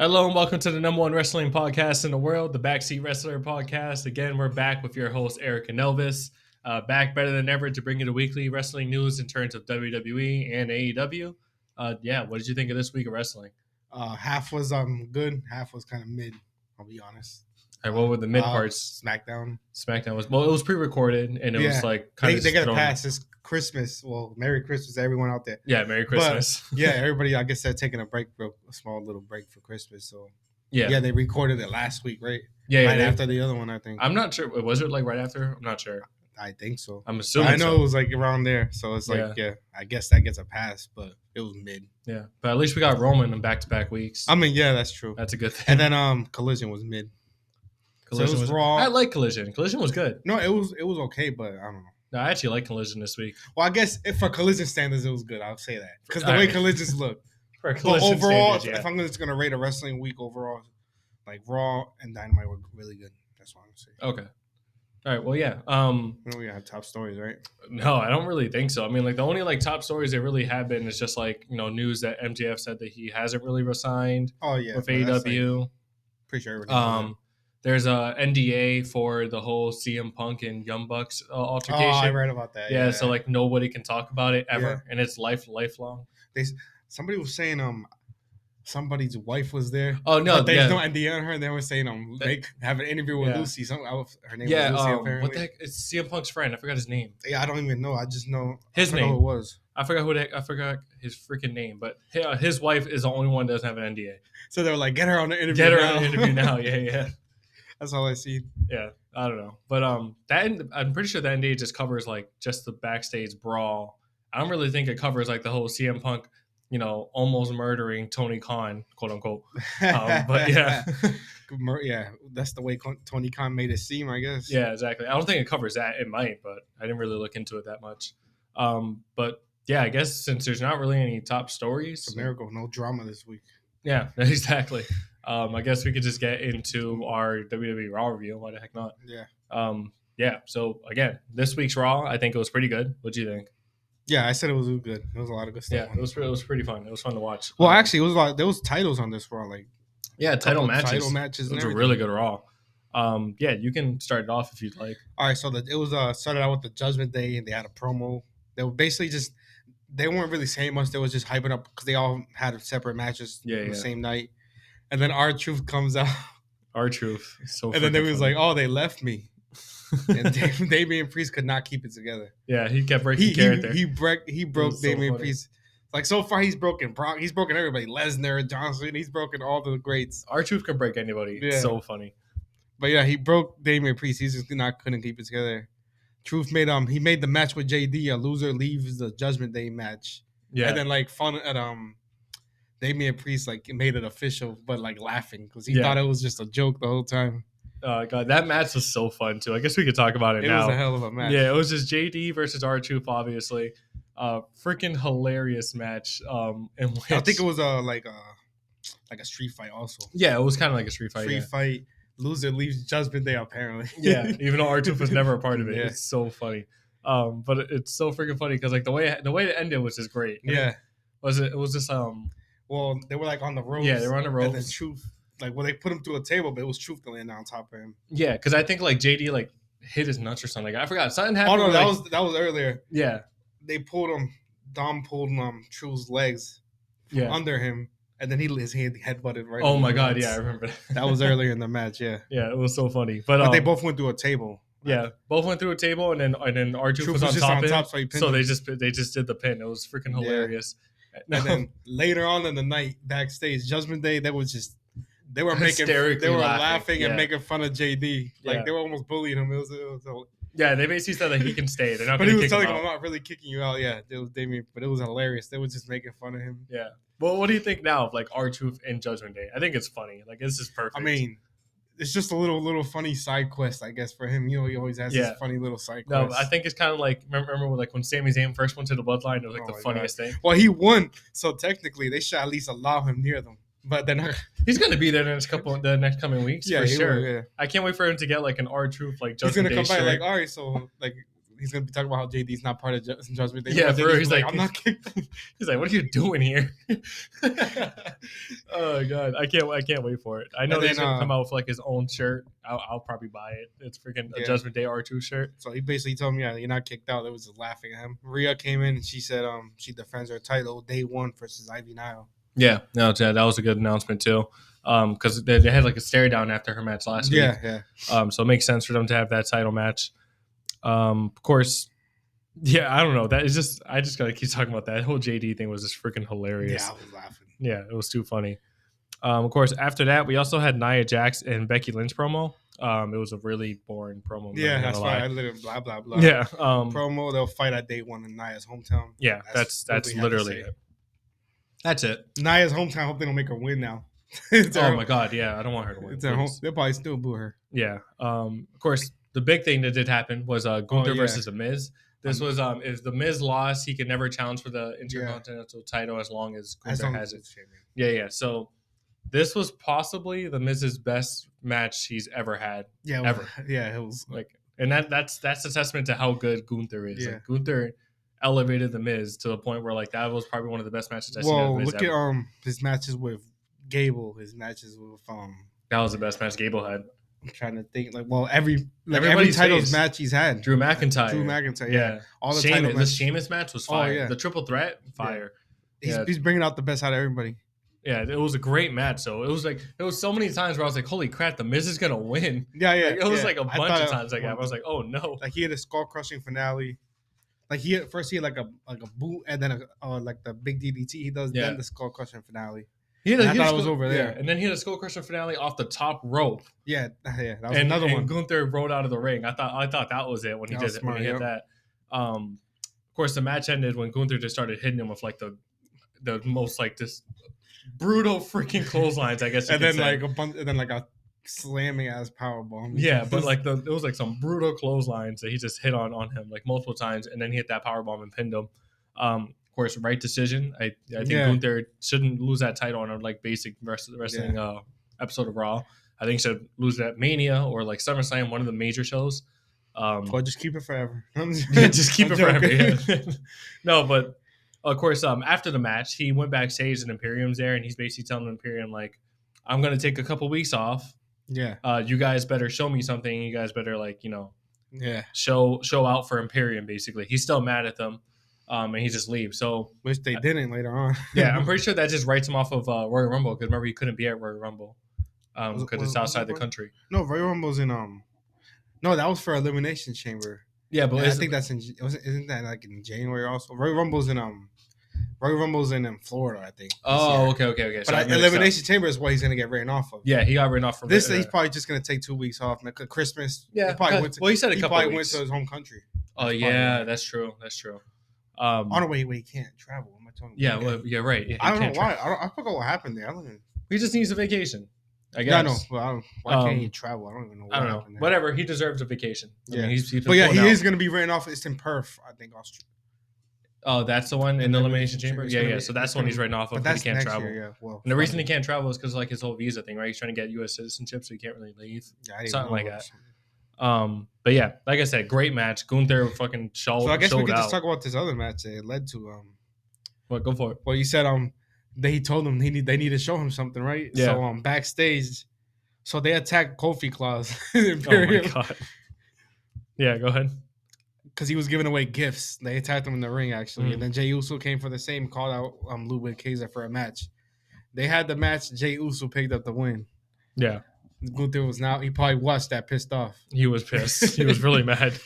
Hello and welcome to the number one wrestling podcast in the world, the Backseat Wrestler Podcast. Again, we're back with your host, Eric and Elvis. Back better than ever to bring you the weekly wrestling news in terms of WWE and AEW. What did you think of this week of wrestling? Half was good, half was kind of mid, I'll be honest. All right, what were the mid parts? SmackDown was, it was pre-recorded and it was like kind of they got a pass. It's Christmas. Well, Merry Christmas to everyone out there. Yeah, Merry Christmas. But, everybody, I guess they're taking a small little break for Christmas. So they recorded it last week, right? After the other one, I think. I'm not sure. Was it like right after? I'm not sure. I think so. I'm assuming. I know it was like around there, so it's like I guess that gets a pass, but it was mid. Yeah, but at least we got Roman in back-to-back weeks. I mean, yeah, that's true. That's a good thing. And then Collision was mid. Collision so it was raw. I like Collision. Collision was good. No, it was okay, but I don't know. No, I actually like Collision this week. Well, I guess if for Collision standards, it was good. I'll say that because the way Collisions look. For but overall, if I'm just gonna rate a wrestling week overall, like Raw and Dynamite were really good. That's what I'm gonna say. Okay. All right. Well, yeah. We have top stories, right? No, I don't really think so. I mean, like the only like top stories that really have been is just like news that MJF said that he hasn't really resigned. Oh yeah, with AEW. Like, pretty sure. There's a NDA for the whole CM Punk and Young Bucks altercation. Oh, I read about that. Yeah, so like nobody can talk about it ever, and it's lifelong. Somebody was saying somebody's wife was there. Oh no, but there's no NDA on her. And they were saying have an interview with Lucy. Her name was Lucy. Apparently. What the heck? It's CM Punk's friend. I forgot his name. Yeah, I don't even know. I just know his name. Who it was. I forgot his freaking name. But his wife is the only one that doesn't have an NDA. So they were like, get her on the interview. On the interview now. Yeah. That's all I see. Yeah, I don't know, but I'm pretty sure the NDA just covers like just the backstage brawl. I don't really think it covers like the whole CM Punk, almost murdering Tony Khan, quote unquote. But yeah, that's the way Tony Khan made it seem, I guess. Yeah, exactly. I don't think it covers that. It might, but I didn't really look into it that much. But yeah, I guess since there's not really any top stories, it's a miracle, no drama this week. Yeah, exactly. I guess we could just get into our WWE Raw review. Why the heck not? Yeah. So again, this week's Raw, I think it was pretty good. What do you think? Yeah, I said it was good. It was a lot of good stuff. Yeah, it was pretty fun. It was fun to watch. Well, actually, it was there was titles on this Raw, like title matches. Title matches. It was a really good Raw. You can start it off if you'd like. All right, so it was started out with the Judgment Day, and they had a promo. They were basically they weren't really saying much. They was just hyping up because they all had separate matches the same night. And then R-Truth comes out. R-Truth. So and then they was like, oh, they left me. And Damian Priest could not keep it together. Yeah, he kept breaking character. He broke Damian Priest. Like, so far, he's broken Brock. He's broken everybody. Lesnar, Johnson. He's broken all the greats. R-Truth can break anybody. Yeah. It's so funny. But yeah, he broke Damian Priest. He just couldn't keep it together. Truth made he made the match with JD. A loser leaves the Judgment Day match. Yeah. And then like fun at Damian Priest like made it official, but like laughing because he thought it was just a joke the whole time. Oh God, that match was so fun too. I guess we could talk about it now. It was a hell of a match. Yeah, it was just JD versus R-Truth, obviously. Freaking hilarious match. In which, I think it was like a street fight also. Yeah, it was kind of like a street fight. Fight. Loser leaves Judgment Day apparently. Yeah, even though R-Truth was never a part of it. It's so funny. But it's so freaking funny because like the way it ended was just great. Yeah. It was just Well, they were like on the ropes. Yeah, they were on the ropes. And then Truth, like, they put him through a table, but it was Truth to land on top of him. Yeah, because I think like JD like hit his nuts or something. I forgot something happened. Oh no, that was earlier. Yeah, they pulled him. Dom pulled Truth's legs under him, and then his head butted right. Oh my God! Yeah, I remember that was earlier in the match. Yeah, it was so funny. But they both went through a table. Yeah, both went through a table, and then R-Truth was on top, so they just did the pin. It was freaking hilarious. Yeah. And then later on in the night, backstage, Judgment Day, they were laughing and making fun of JD. Like they were almost bullying him. It was yeah, they basically said that he can stay. They're not. But he was telling him, "I'm not really kicking you out." Yeah, it was Damian, but it was hilarious. They were just making fun of him. Yeah. Well, what do you think now of like R-Truth and Judgment Day? I think it's funny. Like this is perfect. I mean, it's just a little funny side quest, I guess, for him. He always has this funny little side quest. No, I think it's kind of like remember like when Sami Zayn first went to the Bloodline, it was like the funniest thing. Well, he won, so technically they should at least allow him near them. But then he's gonna be there the next coming weeks for sure. Will, yeah. I can't wait for him to get like an R-Truth like Judgment Day. He's gonna come back like, all right, so like he's gonna be talking about how JD's not part of Judgment Day. Yeah, bro, he's like, I'm not. He's like, what are you doing here? Oh god, I can't wait for it. I know And he's then gonna come out with like his own shirt. I'll probably buy it. It's freaking a yeah. Judgment Day R2 shirt. So he basically told me, yeah, you're not kicked out. It was just laughing at him. Rhea came in and she said she defends her title day one versus Ivy Nile. Yeah, no, that was a good announcement too. Because they had like a stare down after her match last week. Yeah. So it makes sense for them to have that title match. Of course, yeah, I don't know. That is just I just gotta keep talking about that. The whole JD thing was just freaking hilarious. Yeah, I was laughing. Yeah, it was too funny. Of course, after that, we also had Nia Jax and Becky Lynch promo. It was a really boring promo. Yeah, that's why I literally blah blah blah. Yeah. Promo. They'll fight at day one in Nia's hometown. Yeah, that's literally it. That's it. Nia's hometown. I hope they don't make her win now. Oh my god, yeah, I don't want her to win. It's home. They'll probably still boo her. Yeah. Of course, the big thing that did happen was Gunther versus The Miz. This was if The Miz lost, he could never challenge for the Intercontinental title as long as Gunther has it. Yeah. So this was possibly The Miz's best match he's ever had. Yeah, ever. Yeah, it was like, and that's a testament to how good Gunther is. Yeah. Like, Gunther elevated The Miz to the point where like that was probably one of the best matches I've seen. Well, look at his matches with Gable, his matches with that was the best match Gable had. I'm trying to think every titles match he's had. Drew McIntyre, yeah. All the Sheamus, the Sheamus match was fire. Yeah. The triple threat, fire. Yeah. He's bringing out the best out of everybody. Yeah, it was a great match. So it was so many times where I was like, "Holy crap, The Miz is gonna win!" Yeah. Like, it was like a bunch of times. Like I was like, "Oh no!" Like he had a skull crushing finale. Like he had a boot and then like the big DDT he does, then the skull crushing finale. I thought it was over there. And then he had a skull crusher finale off the top rope. Yeah, that was another one. And Gunther rolled out of the ring. I thought that was it when he did it. When he hit that. Of course, the match ended when Gunther just started hitting him with like the most like this brutal freaking clotheslines, I guess. And then like a slamming ass powerbomb. Yeah, but like it was like some brutal clotheslines that he just hit on him like multiple times, and then he hit that powerbomb and pinned him. Of course, right decision. I think Gunther shouldn't lose that title on a like basic wrestling episode of Raw. I think he should lose that Mania or like SummerSlam, one of the major shows. Or just keep it forever. Just keep it forever. Yeah. No, but of course, after the match, he went backstage and Imperium's there, and he's basically telling Imperium like, "I'm gonna take a couple weeks off. Yeah. You guys better show me something. You guys better like show out for Imperium." Basically, he's still mad at them. And he just leaves. So which they didn't later on. Yeah, I'm pretty sure that just writes him off of Royal Rumble because remember he couldn't be at Royal Rumble because it's outside the country. No, Royal Rumble's in no, that was for Elimination Chamber. Yeah, but I think that's isn't that like in January also? Royal Rumble's in Florida, I think. Oh, okay. But Elimination Chamber is what he's gonna get written off of. Yeah, he got written off from this. He's probably just gonna take 2 weeks off. Christmas. Yeah, he said he probably went to his home country. Oh yeah, that's true. On the way, he can't travel. Am I talking? Yeah, right. Yeah, I don't know why. I forgot what happened there. He just needs a vacation. I guess. Yeah, I know. Well, why can't he travel? I don't even know. I don't know. Whatever. He deserves a vacation. Yeah, he is going to be written off. It's in Perth, I think, Austria. Oh, that's the one in the Elimination Chamber. Yeah. So that's the one he's writing off of. But he can't travel. Year, yeah. Well, and the reason he can't travel is because like his whole visa thing, right? He's trying to get U.S. citizenship, so he can't really leave. Yeah, something like that. But yeah, like I said, great match. Gunther fucking showed. So I guess we could just talk about this other match that it led to. What? Go for it. Well, you said they told him they need to show him something, right? Yeah. So backstage, so they attacked Kofi Claus. Oh my god. Yeah, go ahead. Because he was giving away gifts. They attacked him in the ring actually, and then Jey Uso came for the same, called out Ludwig Kaiser for a match. They had the match. Jey Uso picked up the win. Yeah. Gunther he probably watched that pissed off. He was pissed. He was really mad.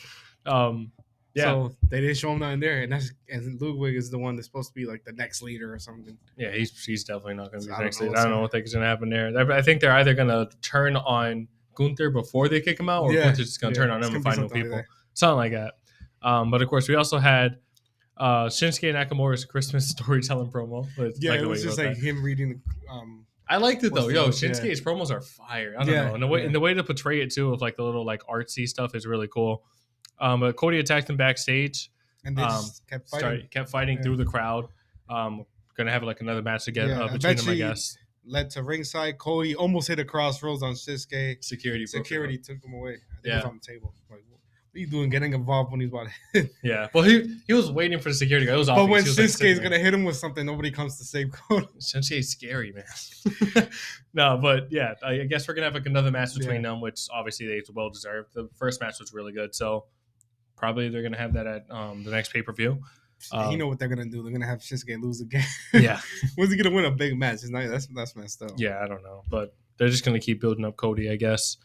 Yeah. So they didn't show him nothing there, and Ludwig is the one that's supposed to be like the next leader or something. Yeah, he's definitely not going to be the next leader. I don't know what is going to happen there. I think they're either going to turn on Gunther before they kick him out, or Gunther's just going to turn on him and find new people. Something like that. But of course, we also had Shinsuke Nakamura's Christmas storytelling promo. It was just like him reading. I liked it though. Shinsuke's promos are fire. I don't know, and the way to portray it too, of like the little like artsy stuff, is really cool. But Cody attacked him backstage, and they just kept fighting through the crowd. Gonna have like another match again between them, I guess. Led to ringside. Cody almost hit a crossroads on Shinsuke. Security took him away. I think it was on the table. Like, He's doing getting involved when he's about to Yeah. Well, he was waiting for the security guy. It was but when Shinsuke's gonna hit him with something, nobody comes to save Kota. Shinsuke's scary, man. No, but yeah, I guess we're gonna have another match between them, which obviously they well deserved. The first match was really good, so probably they're gonna have that at the next pay-per-view. You know what they're gonna do? They're gonna have Shinsuke lose again. Yeah. When's he gonna win a big match? That's messed up. Yeah, I don't know, but they're just gonna keep building up Cody, I guess.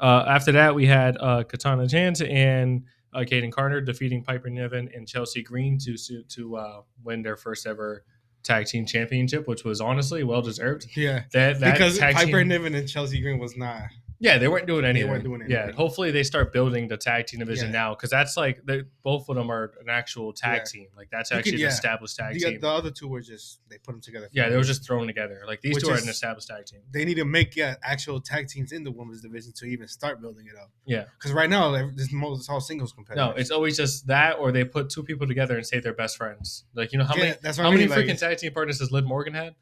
After that, we had Katana Chance and Kaden Carter defeating Piper Niven and Chelsea Green to win their first ever tag team championship, which was honestly well deserved. Yeah, that because Piper Niven and Chelsea Green was not. Yeah, they weren't doing anything. Yeah, hopefully they start building the tag team division now, because that's like both of them are an actual tag team. Like that's actually an established tag team. The other two were just they put them together. Yeah, they were just thrown together. Like these two are an established tag team. They need to make actual tag teams in the women's division to even start building it up. Yeah, because right now it's all singles competitors. No, it's always just that, or they put two people together and say they're best friends. Like how many freaking tag team partners does Liv Morgan had?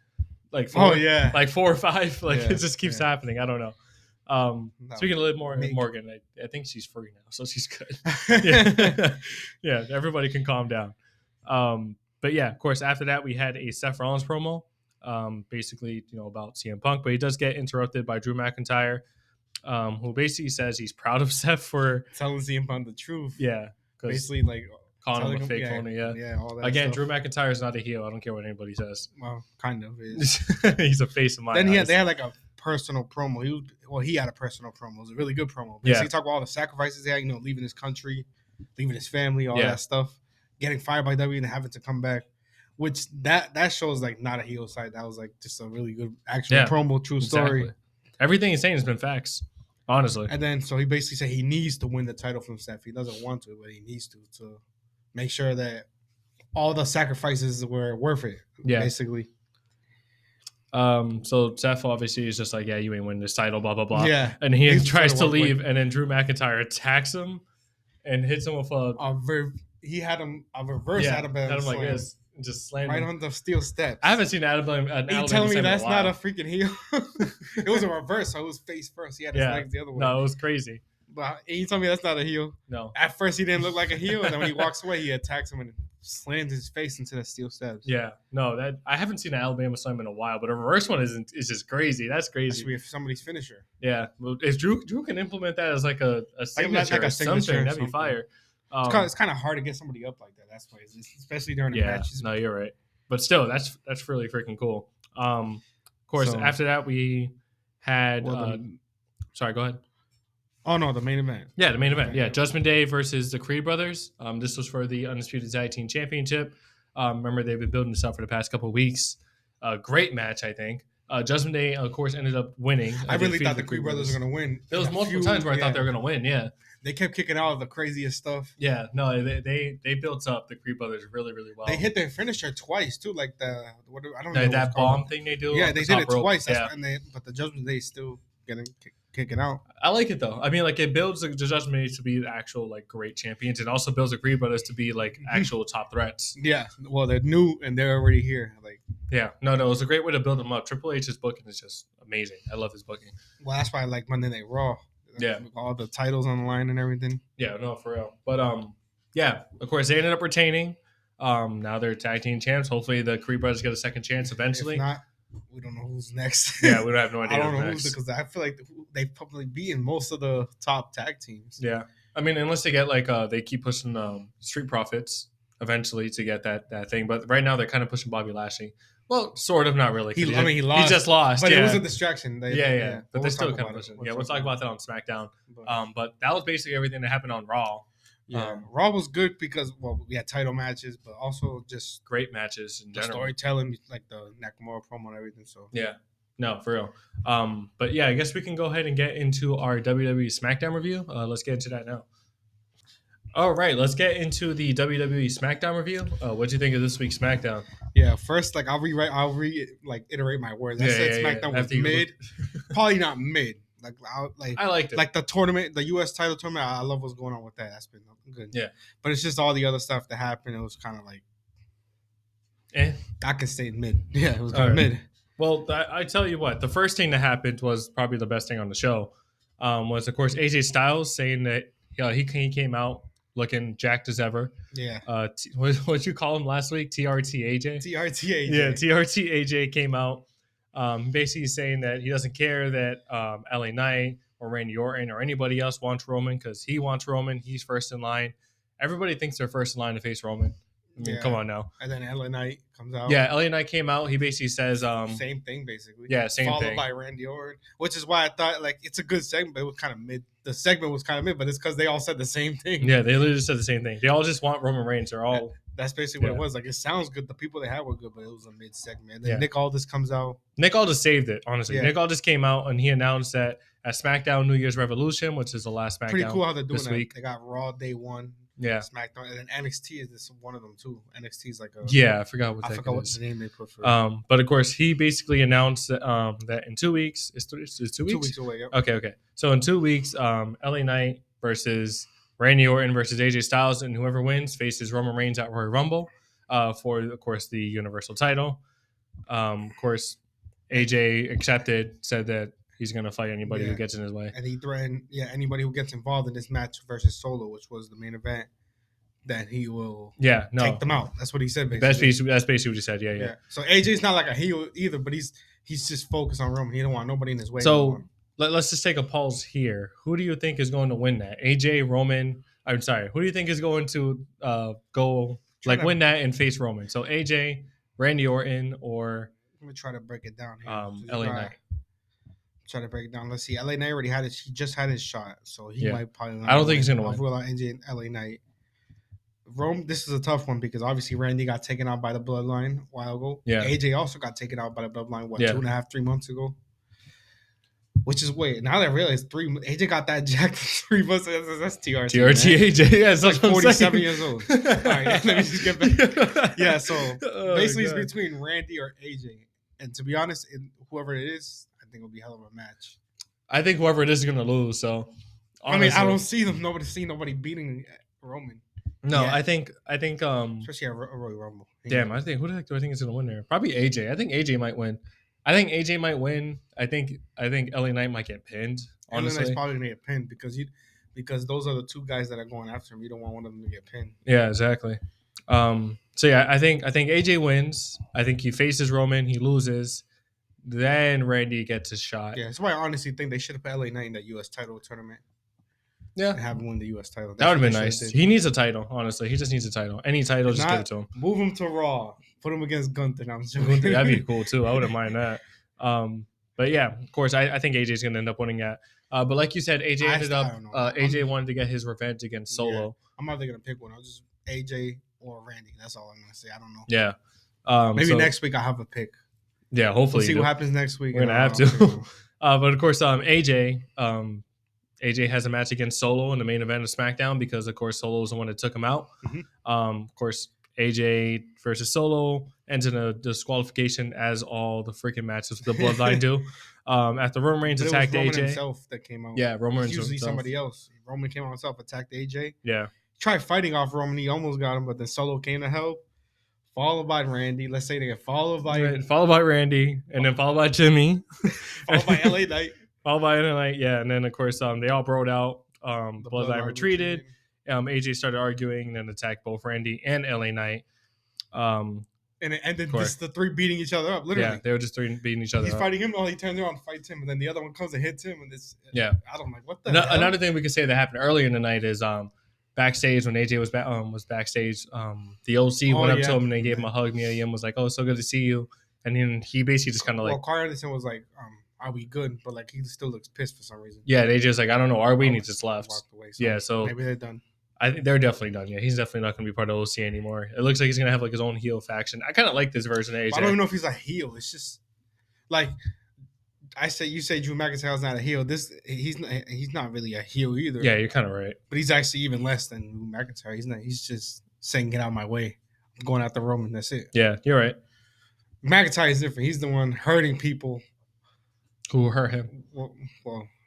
Like 4, like 4 or 5. Like it just keeps happening. I don't know. Speaking of Liv Morgan, I think she's free now, so she's good. Yeah, everybody can calm down. But yeah, of course, after that we had a Seth Rollins promo, basically about CM Punk, but he does get interrupted by Drew McIntyre, who basically says he's proud of Seth for telling CM Punk the truth. Yeah, basically like calling him a fake phony. Yeah, all that. Again, stuff. Drew McIntyre is not a heel. I don't care what anybody says. Well, kind of is. He's a face of mine. Then they had like a personal promo. He had a personal promo. It was a really good promo. He talked about all the sacrifices he had, leaving his country, leaving his family, all that stuff, getting fired by WWE and having to come back. Which that shows like not a heel side. That was like just a really good actual promo, true story. Everything he's saying has been facts, honestly. And then so he basically said he needs to win the title from Seth. He doesn't want to, but he needs to make sure that all the sacrifices were worth it. Yeah, basically. So Seth obviously is just like, you ain't winning this title, blah blah blah. Yeah, and he tries to leave, and then Drew McIntyre attacks him and hits him with he had him a reverse Adam Bam like this, just slammed right him on the steel steps. I haven't seen Adam Bam. You telling me that's not a freaking heel? It was a reverse, so it was face first. He had his legs the other way. No, it was crazy. But you told me that's not a heel. No. At first he didn't look like a heel, and then when he walks away, he attacks him and slams his face into the steel steps. Yeah, no, that I haven't seen an Alabama slam in a while, but a reverse one is just crazy. That's crazy. That should be somebody's finisher. Yeah, well, if Drew can implement that as like a signature, like a signature, that'd be fire. It's kind of hard to get somebody up like that. That's why, especially during the matches. No, you're right. But still, that's really freaking cool. Of course, after that we had. Sorry, go ahead. Oh no, the main event. Yeah, the main event. Yeah, Judgment Day versus the Creed Brothers. This was for the Undisputed Tag Team Championship. Remember, they've been building this up for the past couple of weeks. Great match, I think. Judgment Day, of course, ended up winning. I really thought the Creed Brothers were going to win. There was multiple times where I thought they were going to win. Yeah, they kept kicking out the craziest stuff. Yeah, no, they built up the Creed Brothers really, really well. They hit their finisher twice too, like I don't know that bomb thing they do. Yeah, they did it twice. But the Judgment Day still getting kicking out. I like it though. I mean, like it builds the Judgment Day to be actual like great champions, and also builds the Creed Brothers to be like actual top threats. Yeah, well, they're new and they're already here. Like, yeah, no, it was a great way to build them up. Triple H's booking is just amazing. I love his booking. Well, that's why I like Monday Night Raw. Yeah, all the titles on the line and everything. Yeah, no, for real. But yeah, of course they ended up retaining. Now they're tag team champs. Hopefully the Creed Brothers get a second chance eventually. If not, we don't know who's next. Yeah, we don't have no idea. I don't know who's because I feel like they've probably beaten most of the top tag teams. Yeah, I mean, unless they get like they keep pushing Street Profits eventually to get that thing. But right now they're kind of pushing Bobby Lashley. Well, sort of, not really. He lost. He just lost. But it was a distraction. But they're still kind of pushing. We'll talk about that on SmackDown. But that was basically everything that happened on Raw. Yeah, Raw was good because we had title matches, but also just great matches in general. Storytelling, like the Nakamura promo and everything. So yeah, no, for real. But yeah, I guess we can go ahead and get into our WWE SmackDown review. Let's get into that now. All right, let's get into the WWE SmackDown review. What do you think of this week's SmackDown? Yeah, first, I'll iterate my words. I said SmackDown was mid, probably not mid. I liked it. Like the tournament, the U.S. title tournament. I love what's going on with that. That's been good. Yeah, but it's just all the other stuff that happened. It was kind of like, I can say mid. Yeah, it was mid. Well, I tell you what, the first thing that happened was probably the best thing on the show. Was of course AJ Styles saying that he came out looking jacked as ever. Yeah. What you call him last week? TRT AJ. TRT AJ. Yeah, TRT AJ came out, basically saying that he doesn't care that LA Knight or Randy Orton or anybody else wants Roman because he wants Roman. He's first in line. Everybody thinks they're first in line to face Roman. I mean, come on now. And then LA Knight comes out. Yeah, LA Knight came out. He basically says same thing, basically. Yeah, same Followed thing. by Randy Orton, which is why I thought like it's a good segment, but it was kind of mid. The segment was kind of mid, but it's because they all said the same thing. Yeah, they literally said the same thing. They all just want Roman Reigns. They're all. That's basically what it was. Like, it sounds good. The people they had were good, but it was a mid segment. And then Yeah. Nick Aldis comes out. Nick Aldis saved it, honestly. Yeah. Nick Aldis came out and he announced that at SmackDown New Year's Revolution, which is the last SmackDown Pretty cool how they're doing this that. week. They got Raw day one. Yeah. SmackDown, and then NXT is this one of them too. NXT is like a Yeah, I forgot what the name they put for. But of course, he basically announced that in 2 weeks, it's 2 weeks. 2 weeks away. Yep. Okay. So in 2 weeks, LA Knight versus Randy Orton versus AJ Styles, and whoever wins faces Roman Reigns at Royal Rumble for, of course, the Universal title. Of course, AJ accepted, said that he's going to fight anybody who gets in his way. And he threatened, anybody who gets involved in this match versus Solo, which was the main event, that he will take them out. That's what he said, basically. That's basically what he said, yeah. So AJ's not like a heel either, but he's just focused on Roman. He don't want nobody in his way anymore. Let's just take a pause here. Who do you think is going to win that? AJ, Roman? I'm sorry. Who do you think is going to win that and face Roman? So AJ, Randy Orton, or... Let me try to break it down here. LA Knight. Try to break it down. Let's see. LA Knight already had it. He just had his shot, so he might probably. I don't think he's gonna win. I'll rule out AJ and LA Knight. Rome. This is a tough one because obviously Randy got taken out by the Bloodline a while ago. Yeah. AJ also got taken out by the Bloodline 2.5, 3 months ago. Which is weird. Now that I realize AJ got that jacked 3 months ago. That's TRT. TRT AJ. Yeah, it's like 47 years old. All right, let me just get back. Yeah, so basically it's between Randy or AJ. And to be honest, whoever it is, I think it'll be a hell of a match. I think whoever it is going to lose. So, honestly, I don't see them. Nobody beating Roman. No, I think. Especially a Royal Rumble. Damn, who the heck do I think is going to win there? Probably AJ. I think AJ might win. I think LA Knight might get pinned. Honestly, LA Knight's probably going to get pinned because those are the two guys that are going after him. You don't want one of them to get pinned. Yeah, exactly. So yeah, I think AJ wins. I think he faces Roman, he loses. Then Randy gets his shot. Yeah, that's why I honestly think they should have put LA Knight in that U.S. title tournament. Yeah, and have him win the U.S. title. That would have been nice. He needs a title, honestly. He just needs a title. Any title, just give it to him. Move him to Raw. Put him against Gunther. That'd be cool too. I wouldn't mind that. But yeah, of course, I think AJ's gonna end up winning that. But like you said, AJ wanted to get his revenge against Solo. Yeah. I'm either gonna pick one. I'll just AJ or Randy. That's all I'm gonna say. I don't know. Yeah. Maybe next week I'll have a pick. Yeah, hopefully. We'll see what happens next week. We're gonna have to. But of course, AJ has a match against Solo in the main event of SmackDown because, of course, Solo is the one that took him out. Mm-hmm. Of course, AJ versus Solo ends in a disqualification, as all the freaking matches with the Bloodline do. After Roman Reigns attacked Roman AJ himself that came out. Yeah, Roman Reigns usually somebody else. Roman came out himself, attacked AJ. Yeah, tried fighting off Roman. He almost got him, but then Solo came to help. Followed by Randy. Let's say they get followed by Randy, and then followed by Jimmy, followed by LA Knight. Followed by LA Knight, yeah, and then of course they all broke out. The Bloodline retreated. AJ started arguing and then attacked both Randy and LA Knight. And it ended just the three beating each other up. Literally, yeah, they were just three beating each other. He's fighting him, he turns around and fights him, and then the other one comes and hits him, and it's I don't like what the hell? Another thing we could say that happened earlier in the night is backstage when AJ was backstage, the OC went up to him and they gave him a hug. Mia Yim was like, "Oh, so good to see you," and then he basically just kind of like. Carl Anderson was like, "Are we good?" But like he still looks pissed for some reason. Yeah, they just like, I don't know, are we? And he just left. Away, so maybe they're done. I think they're definitely done. Yeah, he's definitely not going to be part of OC anymore. It looks like he's going to have like his own heel faction. I kind of like this version of AJ. I don't even know if he's a heel. It's just like you say Drew McIntyre's not a heel. He's not really a heel either. Yeah, you're kind of right. But he's actually even less than Drew McIntyre. He's just saying, "Get out of my way. I'm going after Roman." That's it. Yeah, you're right. McIntyre is different. He's the one hurting people. Who hurt him? Well,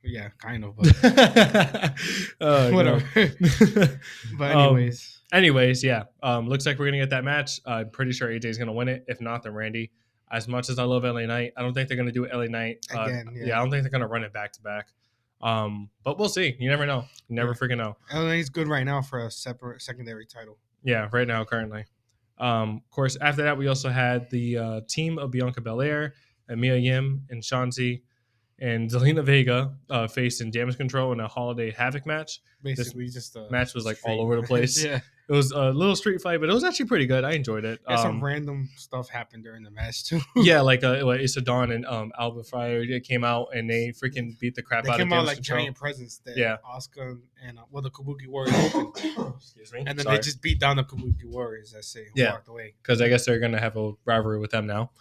yeah, kind of. But whatever. But anyways, yeah. Looks like we're gonna get that match. I'm pretty sure AJ is gonna win it. If not, then Randy. As much as I love LA Knight, I don't think they're gonna do LA Knight again. I don't think they're gonna run it back to back. But we'll see. You never know. You never freaking know. LA's good right now for a separate secondary title. Yeah, right now, currently. Of course, after that, we also had the team of Bianca Belair and Mia Yim and Shanzi and Zelina Vega faced in Damage Control in a Holiday Havoc match. Basically, just a match was like all over the place. Yeah, it was a little street fight, but it was actually pretty good. I enjoyed it. Some random stuff happened during the match too. Yeah, like Issa Dawn and Alba Fire came out and they freaking beat the crap out of them. They came out like giant presents. Yeah, Asuka and the Kabuki Warriors opened. Excuse me. And then they just beat down the Kabuki Warriors. I say, walked away because I guess they're gonna have a rivalry with them now.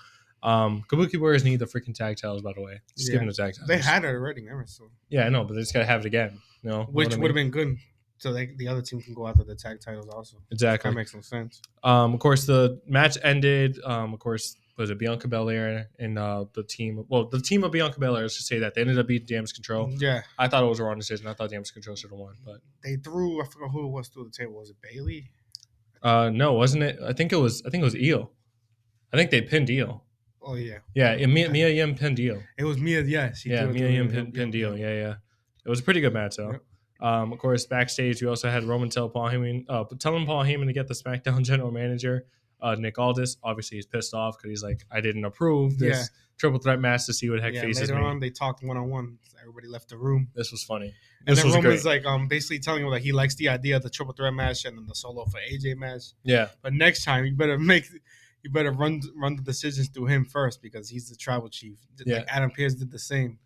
Kabuki Warriors need the freaking tag titles, by the way. Just give them the tag titles. They had it already, remember? So yeah, I know, but they just gotta have it again. You know, which would have been good, so the other team can go after the tag titles also. Exactly, that makes no sense. Of course, the match ended. Of course, was it Bianca Belair and the team? Well, the team of Bianca Belair. Let's just say that they ended up beating Damage Control. Yeah, I thought it was a wrong decision. I thought Damage Control should have won, but they threw. I forgot who it was through the table. Was it Bailey? No, wasn't it? I think it was Io. I think they pinned Io. Oh yeah, and Mia Yim pinned Io. It was Mia. Yeah, Mia Yim pinned Io. Yeah. It was a pretty good match though. Yep. Of course, backstage we also had Roman telling Paul Heyman to get the SmackDown general manager, Nick Aldis. Obviously, he's pissed off because he's like, I didn't approve this triple threat match to see what heck faces later me. On, they talked one-on-one. Everybody left the room. This was funny. And then Roman's like basically telling him that he likes the idea of the triple threat match and then the solo for AJ match. Yeah. But next time you better run the decisions through him first because he's the tribal chief. Yeah. Like Adam Pearce did the same.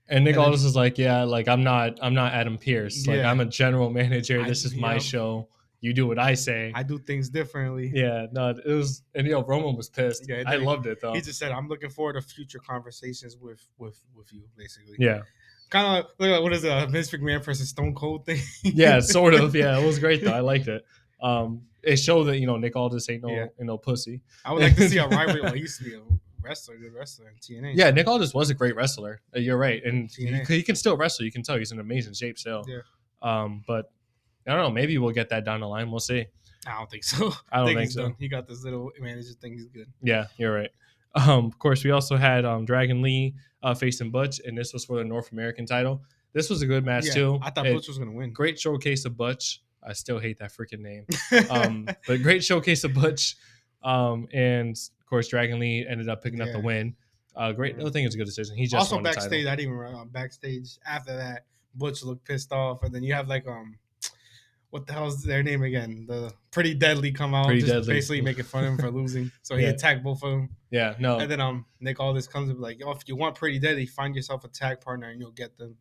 And Nick Aldis is like, yeah, like I'm not Adam Pearce. Like I'm a general manager. This is my show. You do what I say. I do things differently. Yeah, no, it was, and Roman was pissed. Yeah, I loved it though. He just said, "I'm looking forward to future conversations with you." Basically, yeah. Kind of like what is it, Vince McMahon versus Stone Cold thing? Yeah, sort of. Yeah, it was great though. I liked it. It showed that Nick Aldis ain't no pussy. I would like to see a rivalry. Well, he used to be a good wrestler in TNA. Yeah, Nick Aldis was a great wrestler. You're right, and he can still wrestle. You can tell he's in amazing shape still. Yeah. But I don't know. Maybe we'll get that down the line. We'll see. I don't think so. I don't think so. Done. He got this little manager thing. He's good. Yeah, you're right. Of course, we also had Dragon Lee facing Butch, and this was for the North American title. This was a good match too. I thought Butch was going to win. Great showcase of Butch. I still hate that freaking name. But great showcase of Butch. And of course, Dragon Lee ended up picking up the win. Great. I think it's a good decision. He just also won backstage. The title. I didn't even run backstage after that. Butch looked pissed off, and then you have like what the hell's their name again? The Pretty Deadly come out, basically making fun of him for losing. So he attacked both of them. Yeah, no. And then Nick Aldis comes and be like, "Yo, if you want Pretty Deadly, find yourself a tag partner, and you'll get them."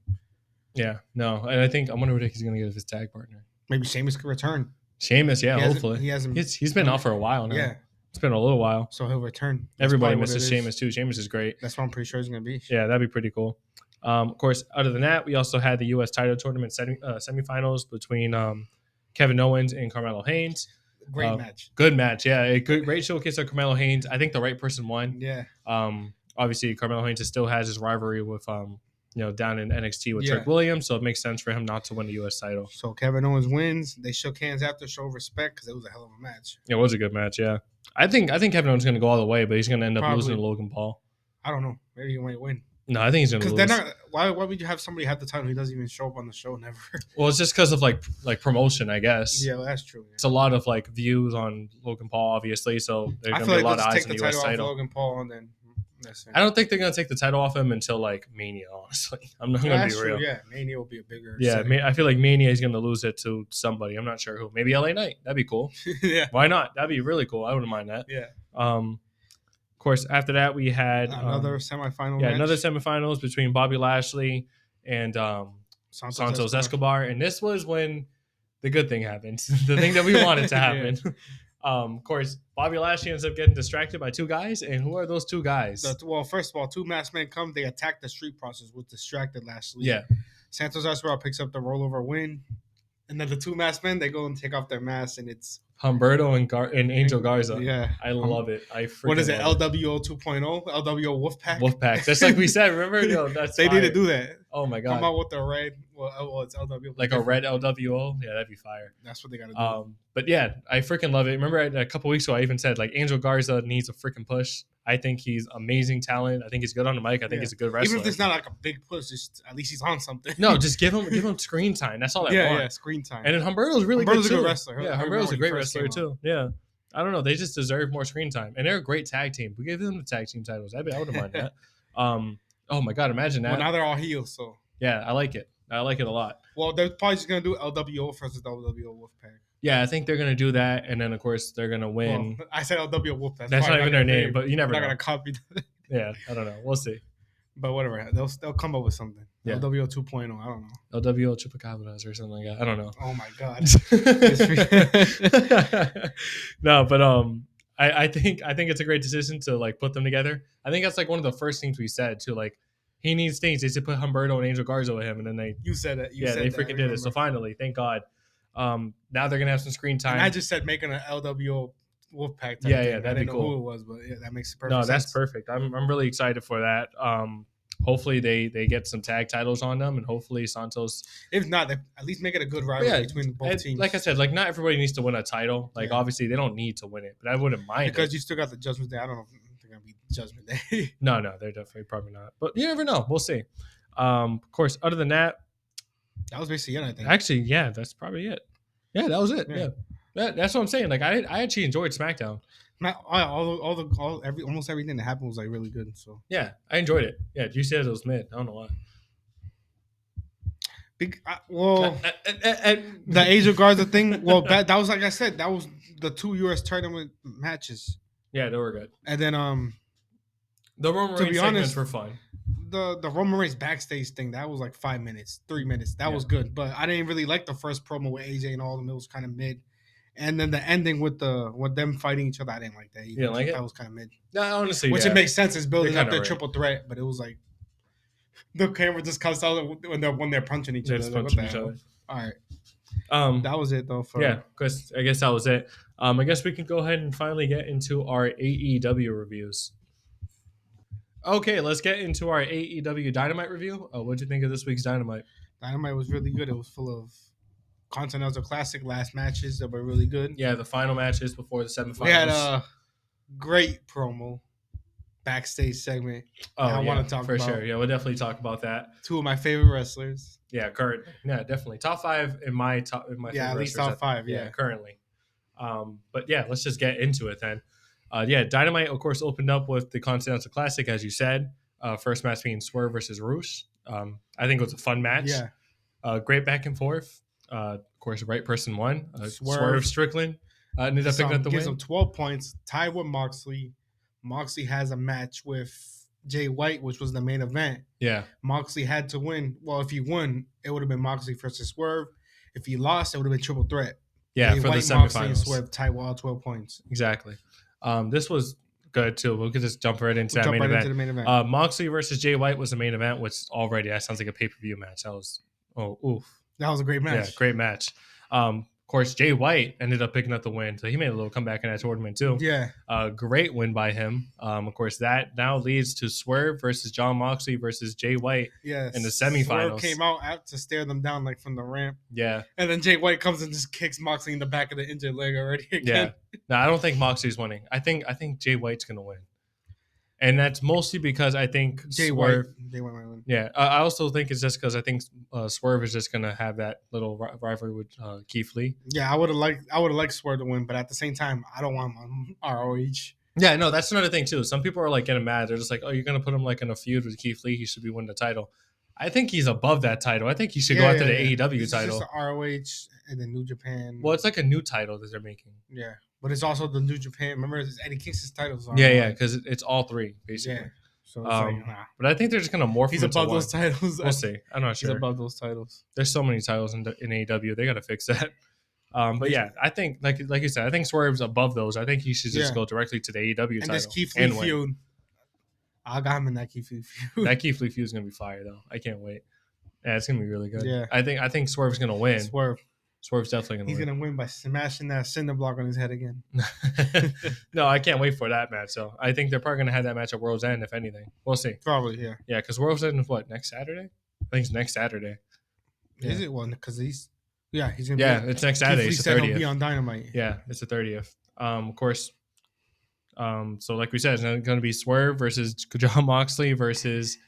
Yeah, no, and I wonder what he's gonna get with his tag partner. Maybe Sheamus could return. Sheamus, yeah, hopefully. He's been out for a while now. Yeah. It's been a little while. So he'll return. Everybody misses Sheamus too. Sheamus is great. That's what I'm pretty sure he's going to be. Yeah, that'd be pretty cool. Of course, other than that, we also had the U.S. title tournament semifinals between Kevin Owens and Carmelo Hayes. Great match. Good match, yeah. Great showcase of Carmelo Hayes. I think the right person won. Yeah. Obviously, Carmelo Hayes still has his rivalry with down in NXT with Trick Williams, so it makes sense for him not to win the U.S. title. So Kevin Owens wins. They shook hands after, show respect because it was a hell of a match. It was a good match, yeah. I think Kevin Owens is going to go all the way, but he's going to end up losing to Logan Paul. I don't know. Maybe he might win. No, I think he's going to lose. Because they're not. Why would you have somebody have the title? He doesn't even show up on the show. Never. Well, it's just because of like promotion, I guess. Yeah, well, that's true. Yeah. It's a lot of like views on Logan Paul, obviously. So there's going to be a lot of eyes on the U.S. title. Logan Paul and then. I don't think they're gonna take the title off him until like Mania. Honestly, I'm not gonna be real. True, yeah, Mania will be a bigger. Yeah, I feel like Mania is gonna lose it to somebody. I'm not sure who. Maybe LA Knight. That'd be cool. Yeah. Why not? That'd be really cool. I wouldn't mind that. Yeah. Of course, after that we had another semifinal. Match. Another semifinals between Bobby Lashley and Santos Escobar, and this was when the good thing happened. The thing that we wanted to happen. Yeah. Of course, Bobby Lashley ends up getting distracted by two guys, and who are those two guys? Well, first of all, two masked men come. They attack the Street Profits, which distracted Lashley. Yeah. Santos Escobar picks up the rollover win, and then the two masked men, they go and take off their masks, and it's Humberto and Angel Garza. Yeah. I love it. What is it? LWO 2.0? LWO Wolfpack? Wolfpack. Just like we said. Remember? Yo, that's they need to do that. Oh, my God. Come out with the red. Well, it's LWO. Like a red LWO? Yeah, that'd be fire. That's what they got to do. But yeah, I freaking love it. Remember a couple weeks ago, I even said, like, Angel Garza needs a freaking push. I think he's amazing talent. I think he's good on the mic. I think he's a good wrestler. Even if it's not like a big push, just at least he's on something. No, just give him screen time. That's all I want. Yeah, screen time. And then Humberto's really good too. A good wrestler. Yeah, Humberto's a great wrestler too. Yeah. I don't know. They just deserve more screen time. And they're a great tag team. We gave them the tag team titles. I wouldn't mind that. Oh my God, imagine that. Well, now they're all heels, so. Yeah, I like it. I like it a lot. Well, they're probably just going to do LWO versus LWO Wolfpack. Yeah, I think they're going to do that. And then, of course, they're going to win. Well, I said LWO Wolfpack. That's not even their name, but you never know. They're not going to copy that. Yeah, I don't know. We'll see. But whatever. They'll come up with something. Yeah. LWO 2.0. I don't know. LWO Chupacabras or something like that. I don't know. Oh, my God. No, but I think it's a great decision to like put them together. I think that's like one of the first things we said too. Like he needs things. They should put Humberto and Angel Garza with him, and then they. You said it. They freaking did it. So finally, thank God. Now they're gonna have some screen time. And I just said making an LWO Wolfpack. That'd be cool. Who it was, but yeah, that makes perfect sense. No, that's perfect. I'm really excited for that. Hopefully they get some tag titles on them, and hopefully Santos. If not, they at least make it a good rivalry between both teams. Like I said, like not everybody needs to win a title. Like obviously they don't need to win it, but I wouldn't mind because you still got the Judgment Day. I don't know if they're gonna be Judgment Day. No, they're definitely probably not. But you never know. We'll see. Of course, other than that, that was basically it. I think. Actually, yeah, that's probably it. Yeah, that was it. Yeah. That's what I'm saying. Like I actually enjoyed SmackDown. Almost everything that happened was like really good. So yeah, I enjoyed it. Yeah, you said it was mid. I don't know why. The Angel Garza thing. Well, that was like I said. That was the 2 US tournament matches. Yeah, they were good. And then the Roman Reigns segments were fun. The Roman Reigns backstage thing that was like 5 minutes, 3 minutes. That was good, but I didn't really like the first promo with AJ and all them. It was kind of mid. And then the ending with them fighting each other, I didn't like that. You didn't like it? That was kind of mid. No, honestly, which it makes sense. It's building up their triple threat, but it was like the camera just cuts out when they're punching each other. All right. That was it though. Because I guess that was it. I guess we can go ahead and finally get into our AEW reviews. Okay, let's get into our AEW Dynamite review. What'd you think of this week's Dynamite? Dynamite was really good. It was full of content as a classic. Last matches that were really good. Yeah, the final matches before the semifinals. We had a great promo backstage segment. I want to talk for about. Sure. Yeah, we'll definitely talk about that. 2 of my favorite wrestlers. Yeah, definitely top 5 in my favorite wrestlers. At least top 5. Yeah, currently. But yeah, let's just get into it then. Dynamite, of course, opened up with the Continental Classic, as you said. First match being Swerve versus Roosh. I think it was a fun match. Yeah. Great back and forth. Of course, the right person won. Swerve Strickland ended up picking up the win. Gives him 12 points, tied with Moxley. Moxley has a match with Jay White, which was the main event. Yeah. Moxley had to win. Well, if he won, it would have been Moxley versus Swerve. If he lost, it would have been triple threat. Yeah, Jay for White, the semifinals. Moxley, and Swerve tied with all 12 points. Exactly. This was good too. We could just jump right into that main event. Into the main event. Moxley versus Jay White was the main event, which already that sounds like a pay-per-view match. That was That was a great match. Yeah, great match. Of course, Jay White ended up picking up the win, so he made a little comeback in that tournament too. Yeah. Great win by him. Of course, that now leads to Swerve versus Jon Moxley versus Jay White in the semifinals. Swerve came out to stare them down like from the ramp. Yeah. And then Jay White comes and just kicks Moxley in the back of the injured leg already again. Yeah. No, I don't think Moxley's winning. I think Jay White's gonna win. And that's mostly because I think Jay White might win. Yeah, I also think it's just because I think Swerve is just gonna have that little rivalry with Keith Lee. Yeah, I would have liked Swerve to win, but at the same time, I don't want him on ROH. Yeah, no, that's another thing too. Some people are like getting mad. They're just like, "Oh, you're gonna put him like in a feud with Keith Lee? He should be winning the title." I think he's above that title. I think he should go after the AEW title. It's just the ROH and then New Japan. Well, it's like a new title that they're making. Yeah. But it's also the New Japan. Remember, it's Eddie Kingston's titles. Yeah, because it's all 3, basically. Yeah. So it's but I think they're just going to morph He's above those titles. We'll see. I'm not sure. He's above those titles. There's so many titles in AEW. They got to fix that. But yeah, I think, like you said, I think Swerve's above those. I think he should just go directly to the AEW title. And this Keith Lee feud. I got him in that Keith Lee feud. That Keith Lee feud is going to be fire, though. I can't wait. Yeah, it's going to be really good. Yeah. I think Swerve's going to win. Swerve's definitely going to win. He's going to win by smashing that cinder block on his head again. No, I can't wait for that match. So I think they're probably going to have that match at World's End, if anything. We'll see. Probably, yeah. Yeah, because World's End is what, next Saturday? I think it's next Saturday. Is it? Well, because he's going to be. Yeah, it's next Saturday. It's the 30th. He'll be on Dynamite. Yeah, it's the 30th. Of course, So like we said, it's going to be Swerve versus John Moxley versus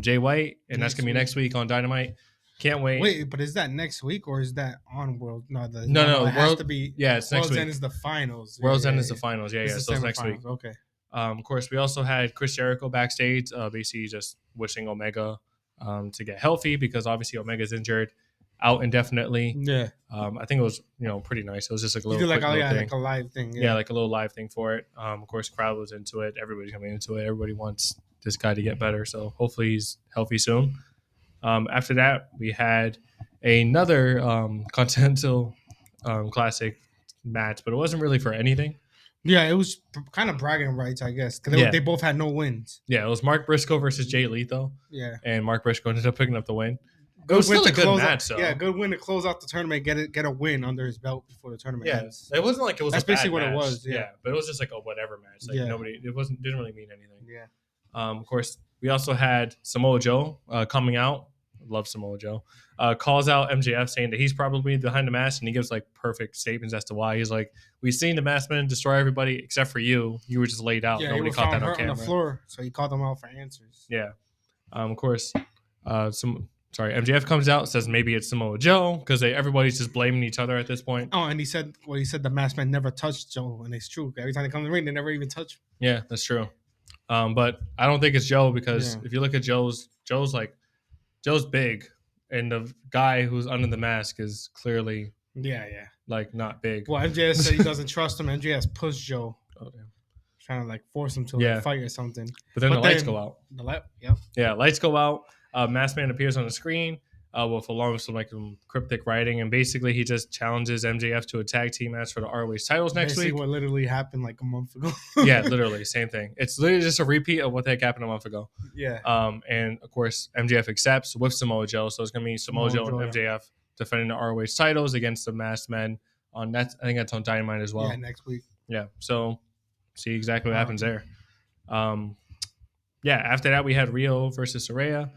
Jay White, and that's going to be next week on Dynamite. Can't wait. Wait, but is that next week or is that on World? No, it has to be. Yeah, it's next World's week. End is the finals. World's End is the finals. Yeah, it's so it's next week. Okay. Of course, we also had Chris Jericho backstage, basically just wishing Omega to get healthy because obviously Omega's injured, out indefinitely. Yeah. I think it was pretty nice. It was just like a little quick thing. Like a live thing. Yeah, like a little live thing for it. Of course, crowd was into it. Everybody's coming into it. Everybody wants this guy to get better. So hopefully he's healthy soon. After that, we had another Continental Classic match, but it wasn't really for anything. Yeah, it was kind of bragging rights, I guess. Because they both had no wins. Yeah, it was Mark Briscoe versus Jay Lethal. Yeah. And Mark Briscoe ended up picking up the win. It was still a good match, though. Yeah, good win to close out the tournament, get a win under his belt before the tournament ends. It wasn't like it was That's a bad basically what match. it was. Yeah, but it was just like a whatever match. Like didn't really mean anything. Yeah. Of course, we also had Samoa Joe coming out. Love Samoa Joe. Calls out MJF saying that he's probably behind the mask, and he gives like perfect statements as to why. He's like, "We've seen the masked man destroy everybody except for you. You were just laid out. Yeah, nobody caught that on camera." On the floor, so he called them out for answers. Yeah. Of course, MJF comes out, says maybe it's Samoa Joe because everybody's just blaming each other at this point. Oh, and he said the masked man never touched Joe, and it's true. Every time they come to the ring, they never even touch him. Yeah, that's true. But I don't think it's Joe because if you look at Joe's big, and the guy who's under the mask is clearly like not big. Well, MJF said he doesn't trust him. MJF pushed Joe. Oh, damn. Trying to like force him to fight or something. But then the lights go out. Lights go out. Masked Man appears on the screen with along with some cryptic writing, and basically he just challenges MJF to a tag team match for the ROH titles next week. What literally happened like a month ago. Yeah, literally same thing. It's literally just a repeat of what the heck happened a month ago. Yeah. And of course MJF accepts with Samoa Joe, so it's gonna be Samoa Joe and MJF defending the ROH titles against the Masked Men on that. I think that's on Dynamite as well. Yeah, next week. Yeah, so see exactly what happens there. After that we had Rio versus Saraya.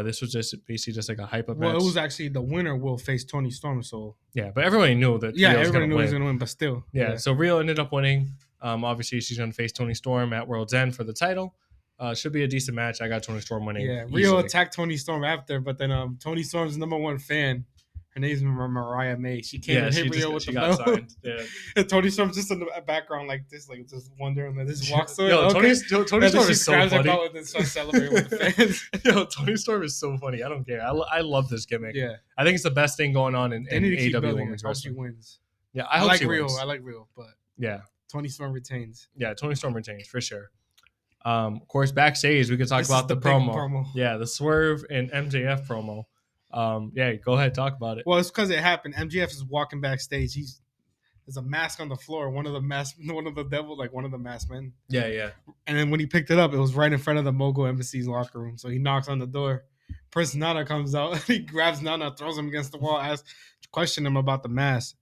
This was just basically just like a hype up match. Well, it was actually the winner will face Tony Storm. So yeah, but everybody knew that. Yeah, everybody knew he was going to win, but still. Yeah, so Rio ended up winning. Obviously, she's going to face Tony Storm at World's End for the title. Should be a decent match. I got Tony Storm winning. Yeah, Rio attacked Tony Storm after, but then Tony Storm's #1 fan. Her name's Mariah May. She came and hit Rio with the belt. Signed. Yeah. And Tony Storm's just in the background like this, like just wondering. Like this walks away. Tony Storm is so funny. And then starts celebrating with the fans. Tony Storm is so funny. I don't care. I love this gimmick. Yeah, I think it's the best thing going on in AEW Women's Wrestling. She wins. Yeah, I hope like she Rio. wins. I like Rio, but yeah, Tony Storm retains. Yeah, Tony Storm retains for sure. Of course, backstage we could talk about the promo. Yeah, the Swerve and MJF promo. Go ahead, talk about it. Well, it's because it happened. MJF is walking backstage. There's a mask on the floor. One of the masked men. Yeah. And then when he picked it up, it was right in front of the Mogul Embassy's locker room. So he knocks on the door. Prince Nana comes out. He grabs Nana, throws him against the wall, question him about the mask.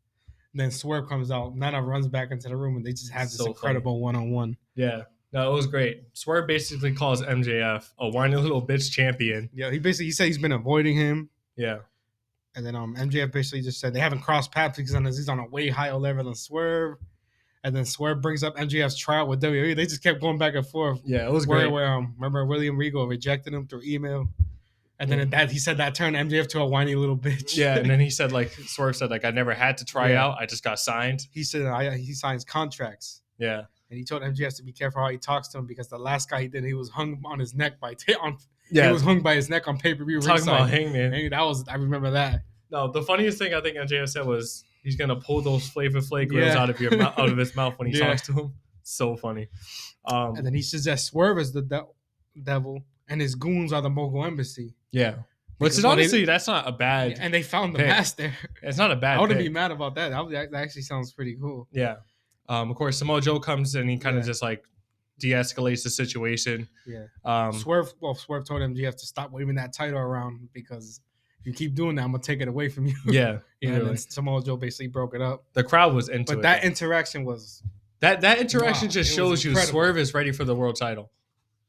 And then Swerve comes out. Nana runs back into the room, and they just have this incredible one-on-one. Yeah. No, it was great. Swerve basically calls MJF a whiny little bitch champion. Yeah, he said he's been avoiding him. Yeah. And then MJF basically just said they haven't crossed paths because he's on a way higher level than Swerve. And then Swerve brings up MJF's tryout with WWE. They just kept going back and forth. Yeah, it was great. Where remember William Regal rejected him through email. And then he said that turned MJF to a whiny little bitch. Yeah, and then he said Swerve said I never had to try out. I just got signed. He said he signs contracts. Yeah. And he told MJF to be careful how he talks to him because the last guy he was hung on his neck he was hung by his neck on pay-per-view. Talking about Hangman. I remember that. No, the funniest thing I think MJF said was he's gonna pull those Flavor Flav grills out of his mouth when he talks to him. So funny. And then he says that Swerve is the devil and his goons are the Mogul Embassy. Yeah. Which is honestly that's not a bad. And they found the mask there. It's not a bad. I wouldn't be mad about that. That actually sounds pretty cool. Yeah. Of course, Samoa Joe comes and he kind of just de-escalates the situation. Yeah. Swerve told MJF to stop waving that title around because if you keep doing that, I'm gonna take it away from you. Yeah. And then Samoa Joe basically broke it up. The crowd was into it. But that interaction was that interaction just shows you Swerve is ready for the world title.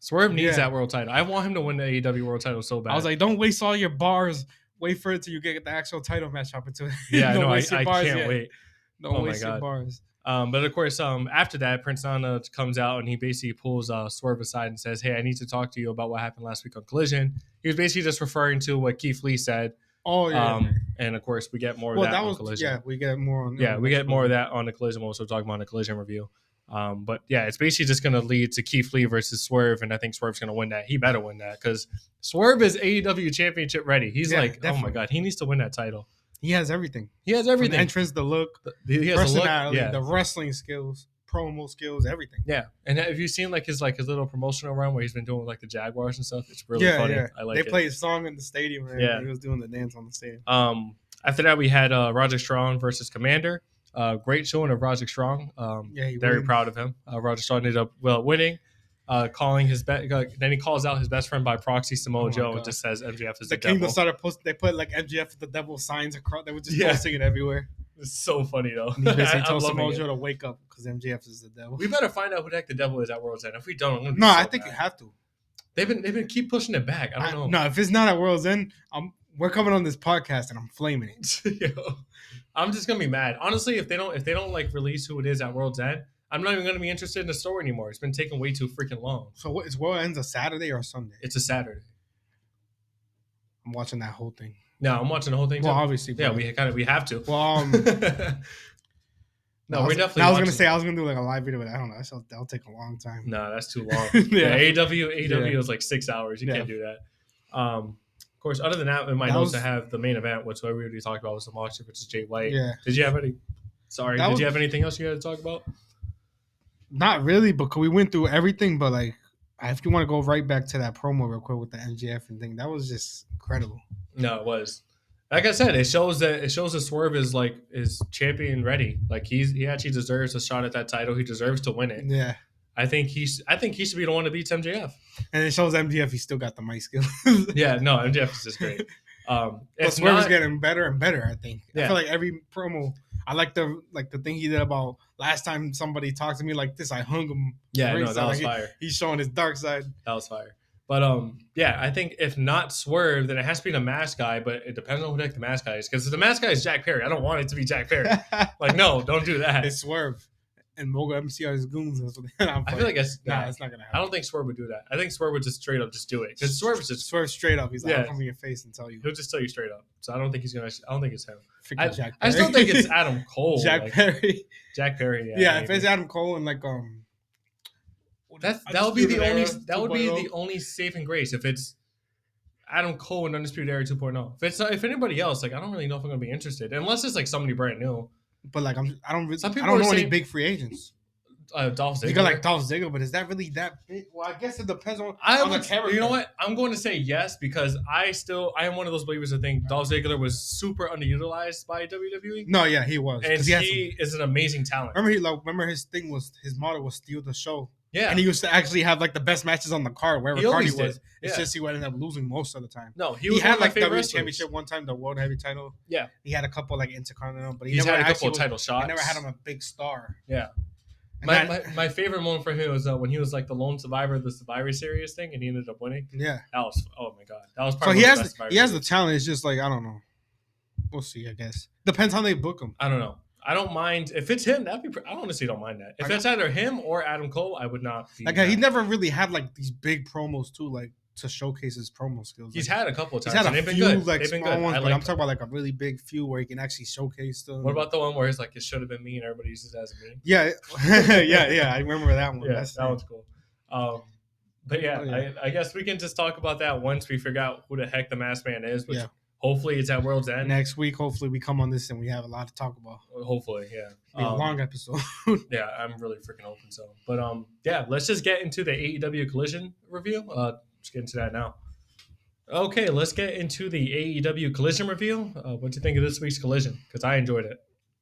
Swerve needs that world title. I want him to win the AEW world title so bad. I was like, don't waste all your bars. Wait for it till you get the actual title match opportunity. Yeah, I know. I can't wait. Don't waste your bars. But of course, after that, Prince Nana comes out and he basically pulls Swerve aside and says, "Hey, I need to talk to you about what happened last week on Collision." He was basically just referring to what Keith Lee said. Oh yeah. And of course, we get more of that on Collision. Yeah, we get more on. Yeah, we get more of that on the Collision. We'll also talk about on the Collision review. But yeah, it's basically just going to lead to Keith Lee versus Swerve, and I think Swerve's going to win that. He better win that because Swerve is AEW Championship ready. He's definitely. Oh my god, he needs to win that title. He has everything. He has everything. From the entrance, the look, he has personality, the look, the wrestling skills, promo skills, everything. Yeah, and have you seen like his little promotional run where he's been doing like the Jaguars and stuff? It's really funny. Yeah. I like it. They play his song in the stadium. And he was doing the dance on the stadium. After that, we had Roderick Strong versus Commander. Great showing of Roderick Strong. Very proud of him. Roderick Strong ended up winning. Calling his then he calls out his best friend by proxy, Samoa Joe, and just says MJF is the devil. Kingdom started posting. They put like MJF is the devil signs across. They were just posting it everywhere. It's so funny though. He basically told Samoa Joe to wake up because MJF is the devil. We better find out who the heck the devil is at World's End. If we don't, I'm gonna be I think you have to. They've been keep pushing it back. I don't know. No, if it's not at World's End, we're coming on this podcast and I'm flaming it. I'm just gonna be mad. Honestly, if they don't like release who it is at World's End, I'm not even gonna be interested in the story anymore. It's been taking way too freaking long. So what is World's End, a Saturday or a Sunday? It's a Saturday. I'm watching that whole thing. No, I'm watching the whole thing. Well, obviously, yeah, we have to. Well, no, we're definitely. I was gonna do like a live video, but I don't know. That'll take a long time. No, that's too long. AEW is like 6 hours. You can't do that. Of course, other than that, in my notes, I have the main event, which we already talked about, was the Moxley versus Jay White. Yeah. Did you have any? Sorry, did you have anything else you had to talk about? Not really, but we went through everything. But like, if you want to go right back to that promo real quick with the MJF and thing, that was just incredible. No, it was. Like I said, it shows that Swerve is champion ready. Like he actually deserves a shot at that title. He deserves to win it. Yeah. I think he should be the one that beats MJF. And it shows MJF he still got the mic skill. Yeah, no, MJF is just great. But Swerve is getting better and better, I think. Yeah. I feel like every promo, I like the thing he did about last time somebody talked to me like this, I hung him. Yeah, no, that was fire. He's showing his dark side. That was fire. But I think if not Swerve, then it has to be the mask guy. But it depends on who the heck the mask guy is. Because if the mask guy is Jack Perry, I don't want it to be Jack Perry. Like, no, don't do that. It's Swerve. And Mogul MC are his goons. I feel like it's not gonna happen. I don't think Swerve would do that. I think Swerve would just straight up just do it. Because Swerve straight up. He's like, I'll come in your face and tell you. He'll just tell you straight up. So I don't think he's gonna. I don't think it's him. I still think it's Adam Cole. Jack Perry. Jack Perry. Yeah, if it's Adam Cole and like that would be the only. That would be the only saving grace if it's Adam Cole and Undisputed Era 2.0. If anybody else, like I don't really know if I'm gonna be interested unless it's like somebody brand new. But like I don't know any big free agents. Dolph Ziggler. You got like Dolph Ziggler, but is that really that big? Well, I guess it depends on the character. You know what? I'm going to say yes because I am one of those believers that think Dolph Ziggler was super underutilized by WWE. No, yeah, he was, and he is an amazing talent. Remember his motto was steal the show. Yeah, and he used to actually have like the best matches on the card wherever Cardi was. It's Yeah. Just he would end up losing most of the time. No, he had like the WWE Championship one time, the World Heavy Title. Yeah, he had a couple like Intercontinental, but he's had a couple of title shots. He never had him a big star. Yeah. My favorite moment for him was when he was like the lone survivor of the Survivor Series thing, and he ended up winning. Yeah, that was my god, that was probably so he has the talent. It's just like I don't know. We'll see. I guess depends how they book him. I don't know. I don't mind if it's him. I honestly don't mind that. If it's either him or Adam Cole, I would not be. Like he never really had like these big promos too, like to showcase his promo skills. He's had a couple of times. He's had a few been good. Like they've been small good. ones, but I'm talking about like a really big few where he can actually showcase them. What about the one where it's like it should have been me and everybody uses it as me? Yeah, yeah. I remember that one. Yeah, that one's cool. But yeah, I guess we can just talk about that once we figure out who the heck the Masked Man is. Which hopefully it's at World's End next week. Hopefully we come on this and we have a lot to talk about. Hopefully, yeah. Be a long episode. Yeah, I'm really freaking hoping so. But let's just get into the AEW Collision review. Let's get into that now. Okay, let's get into the AEW Collision review. What do you think of this week's Collision? Because I enjoyed it.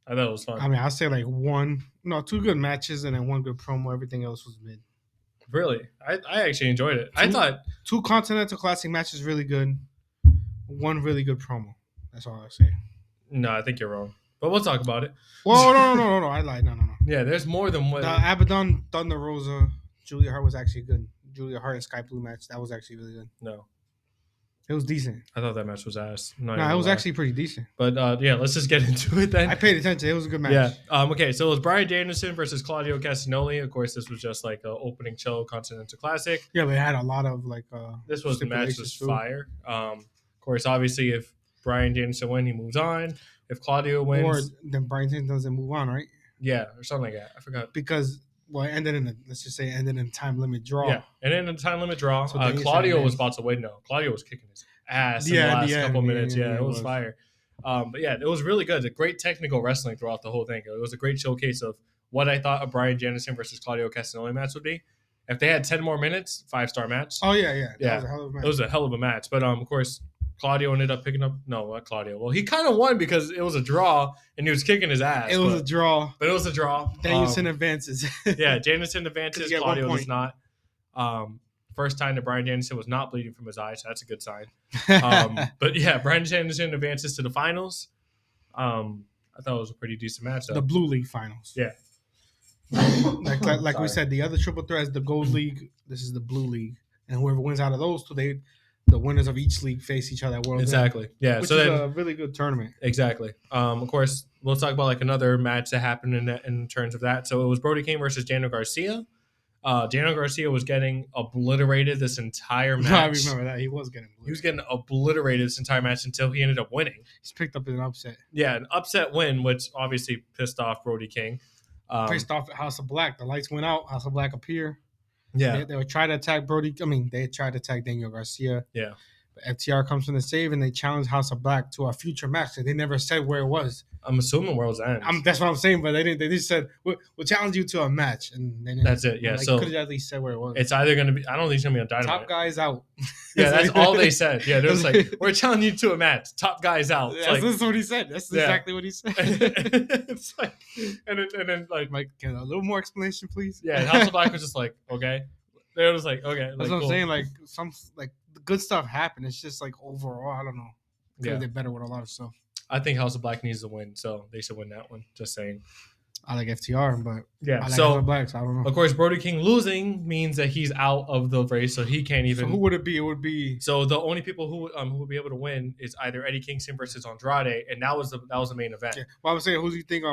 I thought it was fun. I mean, I'll say like 2 good matches and then 1 good promo. Everything else was mid. Really? I actually enjoyed it. I thought 2 Continental Classic matches really good. 1 really good promo. That's all I'll say. No, I think you're wrong. But we'll talk about it. Well, no. I lied. No. Yeah, there's more than one. The Abaddon, Thunder Rosa, Julia Hart was actually good. Julia Hart and Sky Blue match. That was actually really good. No. It was decent. I thought that match was ass. No, it was actually pretty decent. But yeah, let's just get into it then. I paid attention. It was a good match. Yeah. Okay, so it was Bryan Danielson versus Claudio Castagnoli. Of course, this was just like an opening show Continental Classic. Yeah, but it had a lot of like. This was the match was fire. Of course, obviously, if Bryan Danielson wins, he moves on. If Claudio wins, or then Bryan Danielson doesn't move on, right? Yeah, or something like that. I forgot. Because it ended in a time limit draw. Yeah, and then in a time limit draw, so Claudio was about to win. No, Claudio was kicking his ass in the last couple minutes. Yeah, it was fire. But yeah, it was really good. A great technical wrestling throughout the whole thing. It was a great showcase of what I thought a Bryan Danielson versus Claudio Castagnoli match would be. If they had 10 more minutes, 5-star match. Oh yeah. That was a hell of a match. It was a hell of a match. But of course, Claudio ended up picking up. No, not Claudio. Well, he kind of won because it was a draw and he was kicking his ass. It was a draw. But it was a draw. Danielson advances. Yeah, Danielson advances. Claudio does not. First time that Bryan Danielson was not bleeding from his eye, so that's a good sign. But yeah, Bryan Danielson advances to the finals. I thought it was a pretty decent match. The Blue League finals. Yeah. like we said, the other triple threat is the Gold League. This is the Blue League, and whoever wins out of those two, the winners of each league face each other at World. Exactly. Yeah. Which so is then, a really good tournament. Exactly. Of course, we'll talk about like another match that happened in terms of that. So it was Brody King versus Daniel Garcia. Daniel Garcia was getting obliterated this entire match. I remember that. He was getting obliterated this entire match until he ended up winning. He's picked up an upset. Yeah, an upset win, which obviously pissed off Brody King. Pissed off House of Black. The lights went out. House of Black appear. Yeah. They would try to attack Brody. I mean, they tried to attack Daniel Garcia. Yeah. But FTR comes from the save, and they challenge House of Black to a future match. They never said where it was. I'm assuming World's End. That's what I'm saying, but they didn't. They just said we'll challenge you to a match, and then that's it. Yeah, so could have at least said where it was. It's either going to be. I don't think it's going to be on Dynamite. Top guys out. Yeah, that's all they said. Yeah, they was like, we're challenging you to a match. Top guys out. That's what he said. That's exactly what he said. It's like, and then Mike, can a little more explanation, please? Yeah, House of Black was just like, okay. They was like, okay. That's what I'm saying. Like some good stuff happened. It's just like overall, I don't know. Could they're better with a lot of stuff. I think House of Black needs to win, so they should win that one. Just saying. I like FTR, but yeah. I like House of Black, so I don't know. Of course, Brody King losing means that he's out of the race, so he can't even. So who would it be? It would be. So the only people who would be able to win is either Eddie Kingston versus Andrade, and that was the main event. Yeah. Well, I was saying, who do you think?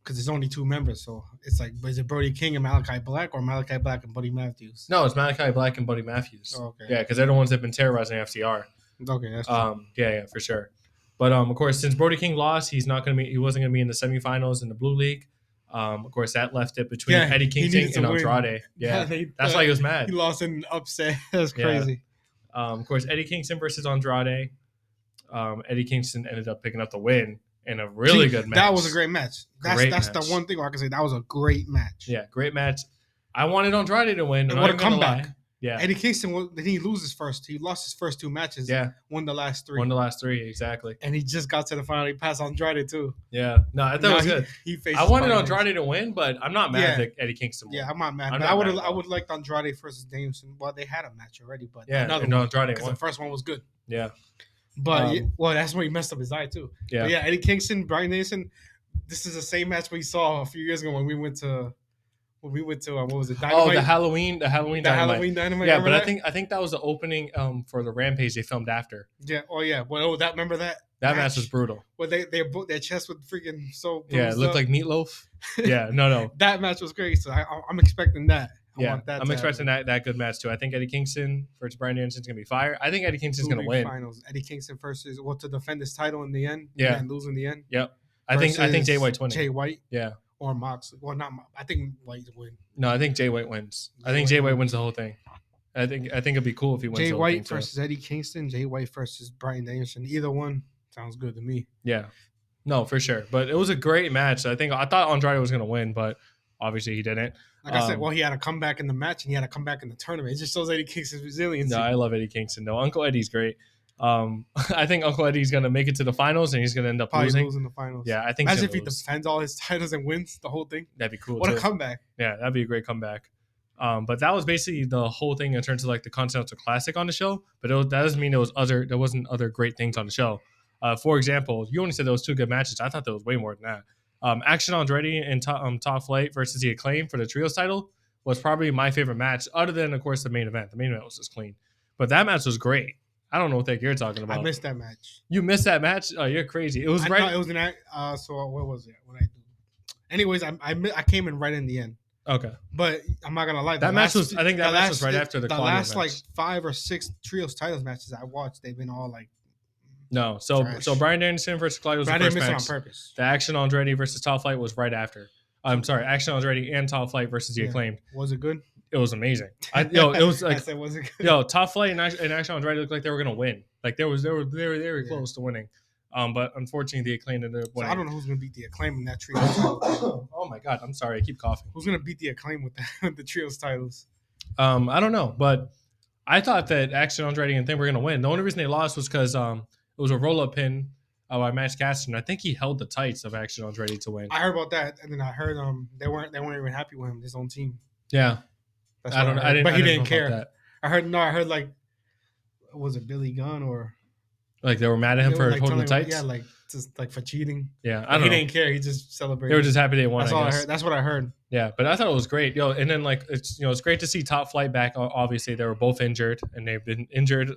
Because there's only 2 members, so it's like, is it Brody King and Malachi Black, or Malachi Black and Buddy Matthews? No, it's Malachi Black and Buddy Matthews. Oh, okay. Yeah, because they're the ones that've been terrorizing FTR. Okay, that's true. Yeah, for sure. But of course, since Brody King lost, he wasn't gonna be in the semifinals in the Blue League. Of course, that left it between Eddie Kingston and Andrade. Yeah, that's why he was mad. He lost in an upset. That's crazy. Of course, Eddie Kingston versus Andrade. Eddie Kingston ended up picking up the win in a really good match. That was a great match. That's the one thing I can say. That was a great match. Yeah, great match. I wanted Andrade to win. And what a comeback. Yeah. Eddie Kingston, did he lose his first? He lost his first 2 matches. Yeah. Won the last 3. Exactly. And he just got to the final. He passed Andrade too. Yeah. No, I thought it was good. I wanted Andrade to win, but I'm not mad that Eddie Kingston won. Yeah, I'm not mad. I would like Andrade versus Danielson. Well, they had a match already, but another one. Andrade won. The first one was good. Yeah. But that's when he messed up his eye too. Yeah. But yeah, Eddie Kingston, Bryan Danielson. This is the same match we saw a few years ago when we went to what was it? Dynamite? Oh, the Halloween Dynamite. Halloween Dynamite. Yeah, but I think that was the opening for the Rampage they filmed after. Yeah. Oh yeah. Well, remember that? That match was brutal. Well, their chest was freaking so. Yeah, it looked like meatloaf. Yeah. No. That match was great. So I'm expecting that. I'm expecting that good match too. I think Eddie Kingston versus Bryan Danielson is gonna be fire. I think Eddie Kingston's gonna win. Finals. Eddie Kingston versus to defend his title in the end. Yeah. And lose in the end. Yep. I think Jay White's winning. Jay White. Yeah. Or Moxley. Well, I think White win. No, I think Jay White wins. I think Jay White wins the whole thing. I think it'd be cool if he wins. Jay the whole White thing versus Eddie Kingston. Jay White versus Bryan Danielson. Either one sounds good to me. Yeah. No, for sure. But it was a great match. I thought Andrade was gonna win, but obviously he didn't. Like I said, he had a comeback in the match and he had a comeback in the tournament. It just shows Eddie Kingston's resilience. No, I love Eddie Kingston. No, Uncle Eddie's great. I think Uncle Eddie's gonna make it to the finals and he's gonna end up losing the finals. Yeah, I think. Imagine if he defends all his titles and wins the whole thing. That'd be cool. What a comeback! Yeah, that'd be a great comeback. But that was basically the whole thing in terms of like the Continental Classic on the show. But that doesn't mean there wasn't other great things on the show. For example, you only said there was 2 good matches. I thought there was way more than that. Action Andretti and Top Flight versus the Acclaim for the Trios title was probably my favorite match, other than of course the main event. The main event was just clean, but that match was great. I don't know what the heck you're talking about. I missed that match. You missed that match? Oh, you're crazy. It was right. No, it was an. So what was it? What I do? Anyways, I came in right in the end. Okay. But I'm not gonna lie. That match was. I think that match was right after the Claudio last match. like 5 or 6 trios titles matches I watched. They've been all like. No, so Bryan Danielson versus Claudio was the first match. On purpose. The Action Andretti versus Top Flight was right after. I'm sorry, Action Andretti and Top Flight versus the Acclaimed. Was it good? It was amazing. It was like I said, was it good? Top Flight and Action Andretti looked like they were gonna win. Like they were close to winning. But unfortunately, the Acclaimed ended up winning. So I don't know who's gonna beat the Acclaimed in that trio. Oh my god, I'm sorry, I keep coughing. Who's gonna beat the Acclaimed with the trios titles? I don't know, but I thought that Action Andretti and Thing were gonna win. The only reason they lost was because it was a roll-up pin by Matt Caster. I think he held the tights of Action Andretti to win. I heard about that, and then I heard they weren't even happy with him, his own team. Yeah, that's I didn't. But he didn't care. That. I heard like, was it Billy Gunn or like they were mad at him for holding the tights? Yeah, like just like for cheating. Yeah, I don't know. He didn't care. He just celebrated. They were just happy they won. That's all I heard. That's what I heard. Yeah, but I thought it was great. And then like it's great to see Top Flight back. Obviously, they were both injured, and they've been injured.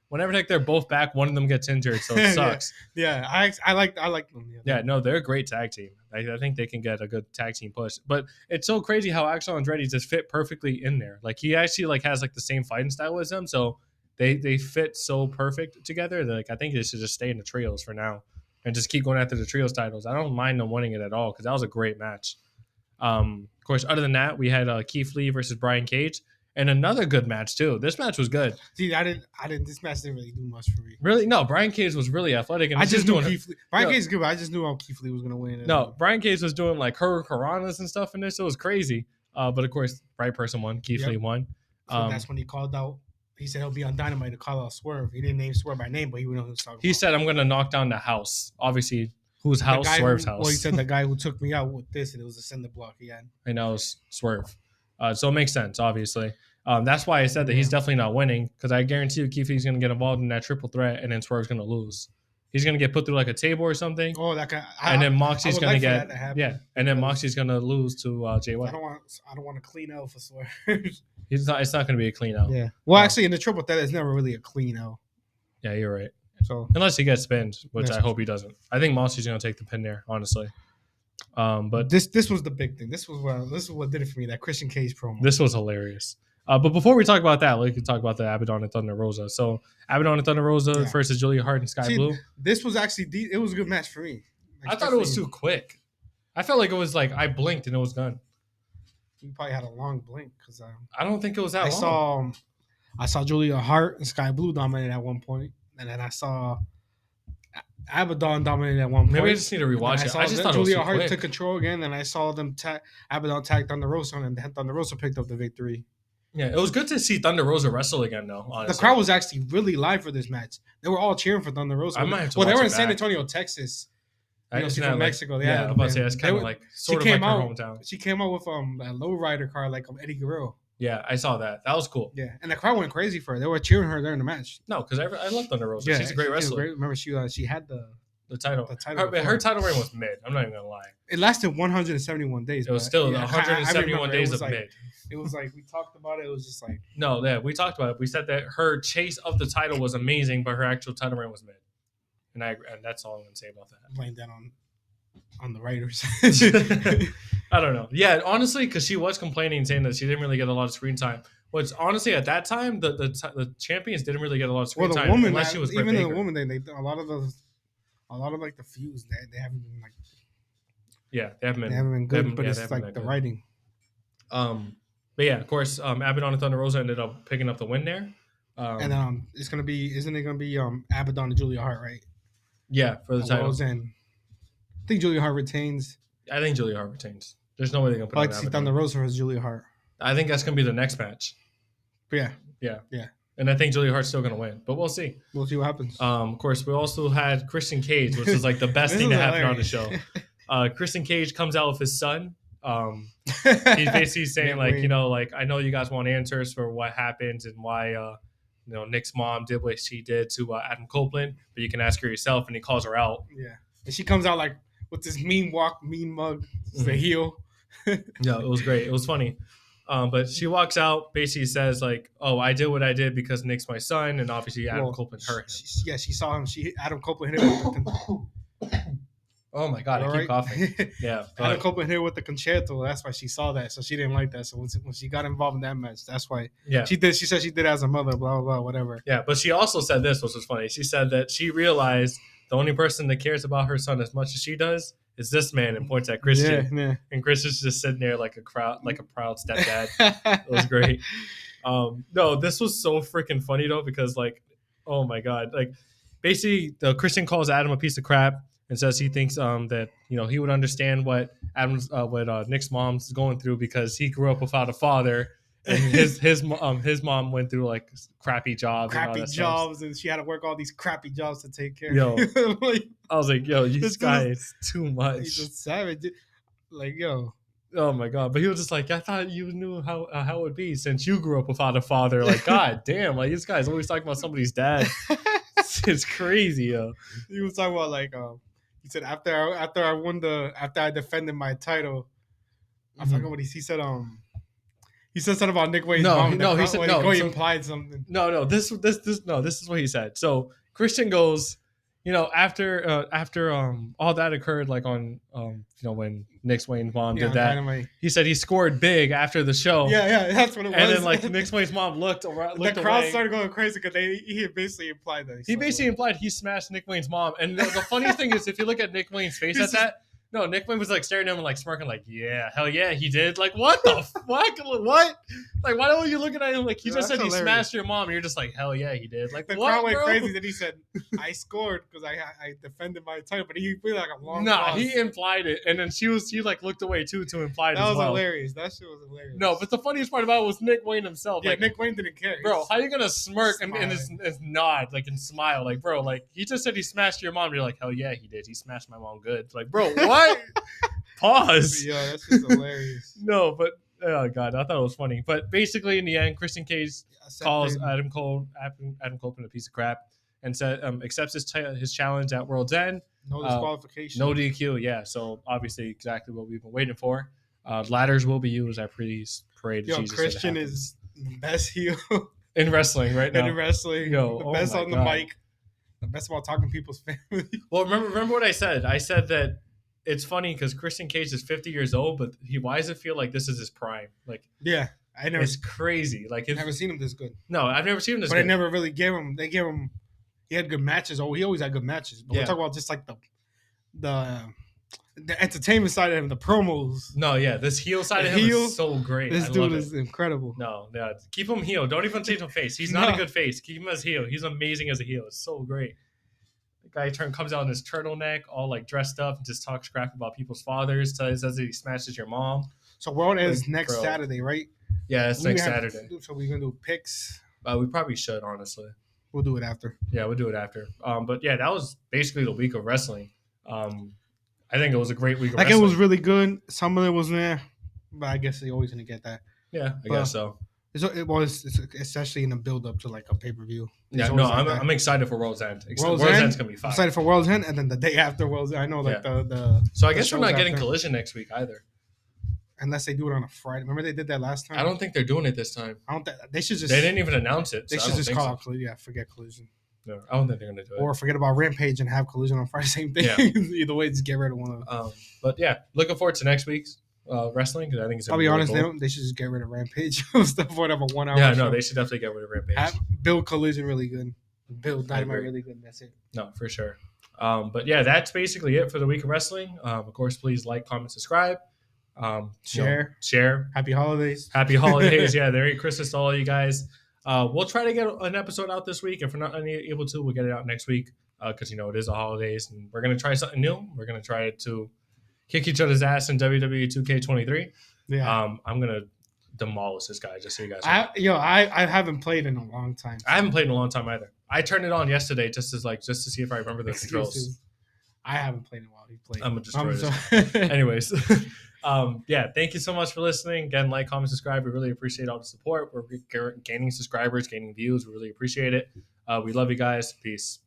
Whenever like they're both back, one of them gets injured, so it sucks. Yeah, I like them. Yeah, no, they're a great tag team. I think they can get a good tag team push. But it's so crazy how Action Andretti just fit perfectly in there. Like he actually like has like the same fighting style as them, so they fit so perfect together that like I think they should just stay in the trios for now and just keep going after the trios titles. I don't mind them winning it at all because that was a great match. Of course, other than that, we had Keith Lee versus Brian Cage. And another good match too. This match was good. See, I didn't. This match didn't really do much for me. Really? No, Brian Cage was really athletic. And I just knew Keith Lee. Brian Cage is good, but I just knew Keith Lee was gonna win. No, Brian Cage was doing like Hurricanranas and stuff in this. It was crazy. But of course, right person won. Keith Lee won. So that's when he called out. He said he'll be on Dynamite to call out Swerve. He didn't name Swerve by name, but he would know who was talking. He said, "I'm gonna knock down the house." Obviously, whose house? Swerve's house. Well, he said the guy who took me out with this, and it was a cinder block he had. I know, it was Swerve. So it makes sense, obviously. That's why I said that he's definitely not winning, because I guarantee you Keith Lee's going to get involved in that triple threat, and then Swerve's going to lose. He's going to get put through like a table or something. Oh, that guy. And then Moxie's going to get and then Moxie's going to lose to Jay White. I don't want to clean out for Swerve. It's not going to be a clean out. Yeah. Well, actually, in the triple threat, it's never really a clean out. Yeah, you're right. So unless he gets pinned, which I hope he doesn't. I think Moxie's going to take the pin there, honestly. But this was the big thing. This is what did it for me. That Christian Cage promo. This was hilarious. But before we talk about that, we can talk about the Abaddon and Thunder Rosa. So Abaddon and Thunder Rosa versus Julia Hart and Sky Blue. This was actually it was a good match for me. I thought it was too quick. I felt like it was like I blinked and it was done. You probably had a long blink because I don't think it was that long. I saw Julia Hart and Sky Blue dominate at one point, and then I saw Abaddon dominated at one point. Maybe I just need to rewatch it. I just thought Julia it was Hart quick. took control again, and I saw them Abaddon tag Thunder Rosa, and Thunder Rosa picked up the victory. Yeah, it was good to see Thunder Rosa wrestle again, though. Honestly. The crowd was actually really live for this match. They were all cheering for Thunder Rosa. I might have to they were in San Antonio, Texas. She's from like, Mexico. Yeah, I'm about to say that's kind of like sort of like her hometown. She came out with a lowrider car like Eddie Guerrero. Yeah, I saw that. That was cool. Yeah, and the crowd went crazy for her. They were cheering her during the match. No, because I love Thunder Rosa. Yeah, she's a great wrestler. Remember, she had the title. Her title reign was mid. I'm not even gonna lie. It lasted 171 days. It was still 171 days of mid. It was like we talked about it. It was just like we talked about it. We said that her chase of the title was amazing, but her actual title reign was mid. And that's all I'm gonna say about that. I'm laying that on the writers. I don't know. Yeah, honestly, because she was complaining, saying that she didn't really get a lot of screen time. Which honestly, at that time, the champions didn't really get a lot of screen time unless she was even the woman. They a lot of like the feuds they haven't been like. Yeah, they haven't been good, but it's like the writing. But yeah, of course, Abaddon and Thunder Rosa ended up picking up the win there. And isn't it gonna be Abaddon and Julia Hart, right? Yeah, for the title. And I think Julia Hart retains. I think Julia Hart retains. There's no way they're gonna put. I like to see Thunder Rosa versus Julia Hart. I think that's gonna be the next match. Yeah. And I think Julia Hart's still gonna win, but we'll see. We'll see what happens. Of course, we also had Christian Cage, which is like the best thing to happen on the show. Christian Cage comes out with his son. He's basically saying like, I know you guys want answers for what happened and why Nick's mom did what she did to Adam Copeland, but you can ask her yourself. And he calls her out. Yeah, and she comes out like with this mean mug, the heel. Yeah, it was great. It was funny. But she walks out, basically says like, "Oh, I did what I did because Nick's my son," and obviously Adam Copeland hurt him. She saw him. Adam Copeland hit him with the Oh my god, I keep coughing. Yeah, Adam Copeland hit her with the concerto. That's why she saw that. So she didn't like that. So when she got involved in that match, that's why. Yeah, she did. She said she did it as a mother. Blah blah blah. Whatever. Yeah, but she also said this, which was funny. She said that she realized the only person that cares about her son as much as she does is this man, and points at Christian. Yeah. And Christian's just sitting there like a proud stepdad. It was great. No, this was so freaking funny though, because like, oh my god, like basically the Christian calls Adam a piece of crap and says he thinks that he would understand what Nick's mom's going through because he grew up without a father. And his mom went through like crappy jobs, and she had to work all these crappy jobs to take care. Yo, like, I was like, yo, this guy is too much. He's a savage. Like, yo. Oh my god! But he was just like, I thought you knew how it would be since you grew up without a father. Like, god damn! Like this guy's always talking about somebody's dad. It's crazy, yo. He was talking about like, he said after I defended my title, I forgot what he said. He said something about Nick Wayne's mom. No, he said no. He implied something. No. This is what he said. So Christian goes, after all that occurred, like on when Nick Wayne's mom did that, Dynamite. He said he scored big after the show. Yeah, that's what it was. And then like Nick Wayne's mom looked away. The crowd started going crazy because he basically implied that. He basically implied he smashed Nick Wayne's mom. And the funniest thing is, if you look at Nick Wayne's face at that. No, Nick Wayne was like staring at him and like smirking, like, yeah, hell yeah, he did. Like, what the fuck? What? Like, why are you looking at him like he just said hilarious. He smashed your mom and you're just like, hell yeah, he did. Like, the crowd went crazy. Then he said, I scored because I defended my title, but he really like a long pause. He implied it, and then she like looked away too to imply it as well. That was hilarious. That shit was hilarious. No, but the funniest part about it was Nick Wayne himself. Yeah, like, Nick Wayne didn't care. Bro, how you gonna smirk and his nod like and smile like, bro, like he just said he smashed your mom. And you're like, hell yeah, he did. He smashed my mom good. It's like, bro, what? Pause. Yeah, that's just hilarious. No, but oh god, I thought it was funny. But basically, in the end, Christian Cage calls Adam Copeland a piece of crap and said accepts his challenge at World's End. No disqualification. No DQ. Yeah, so obviously exactly what we've been waiting for. Ladders will be used. I pray to Jesus. Christian is the best heel in wrestling right now. In wrestling, the best on the mic, the best about talking to people's family. Well, remember what I said? I said that. It's funny because Christian Cage is 50 years old, but why does it feel like this is his prime? Like, yeah, it's crazy. Like, I've never seen him this good. No, I've never seen him this good. But I never really gave him. They gave him. He had good matches. Oh, he always had good matches. But we're talking about just like the entertainment side of him, the promos. No, yeah, this heel side of him is so great. This dude is incredible. No, keep him heel. Don't even change him face. He's not a good face. Keep him as heel. He's amazing as a heel. It's so great. Guy comes out in his turtleneck, all like dressed up, and just talks crap about people's fathers. Says that he smashes your mom. So World Ends next Saturday, right? Yeah, it's next Saturday. So we're gonna do picks. We probably should, honestly. We'll do it after. Yeah, we'll do it after. But yeah, that was basically the week of wrestling. I think it was a great week of wrestling. It was really good. Some of it was there, but I guess they're always gonna get that. Yeah, I guess so. It was especially in the build up to like a pay per view. Yeah, no, I'm excited for World's End. World's End's gonna be fun. I'm excited for World's End, and then the day after World's End, I know the. So I guess we're not getting Collision next week either. Unless they do it on a Friday. Remember they did that last time. I don't think they're doing it this time. They should just. They didn't even announce it. They should just call it Collision. Yeah, forget Collision. No, I don't think they're gonna do it. Or forget about Rampage and have Collision on Friday. Same thing. Yeah. Either way, just get rid of one of them. But yeah, looking forward to next week's. Wrestling because I think it's. I'll be honest. They should just get rid of Rampage. Instead of a 1 hour. Yeah, no, they should definitely get rid of Rampage. Build Collision really good. Build Dynamite really good. That's it. No, for sure. But yeah, that's basically it for the week of wrestling. Of course, please like, comment, subscribe, share. Happy holidays. Happy holidays. Yeah, Merry Christmas to all you guys. We'll try to get an episode out this week. If we're not able to, we'll get it out next week because it is the holidays and we're gonna try something new. We're gonna try to kick each other's ass in WWE 2K23. Yeah. I'm gonna demolish this guy. Just so you guys know. I haven't played in a long time. I haven't played in a long time either. I turned it on yesterday just to see if I remember the controls. I haven't played in a while. You played. I'm gonna destroy this. Anyways, yeah. Thank you so much for listening. Again, like, comment, subscribe. We really appreciate all the support. We're gaining subscribers, gaining views. We really appreciate it. We love you guys. Peace.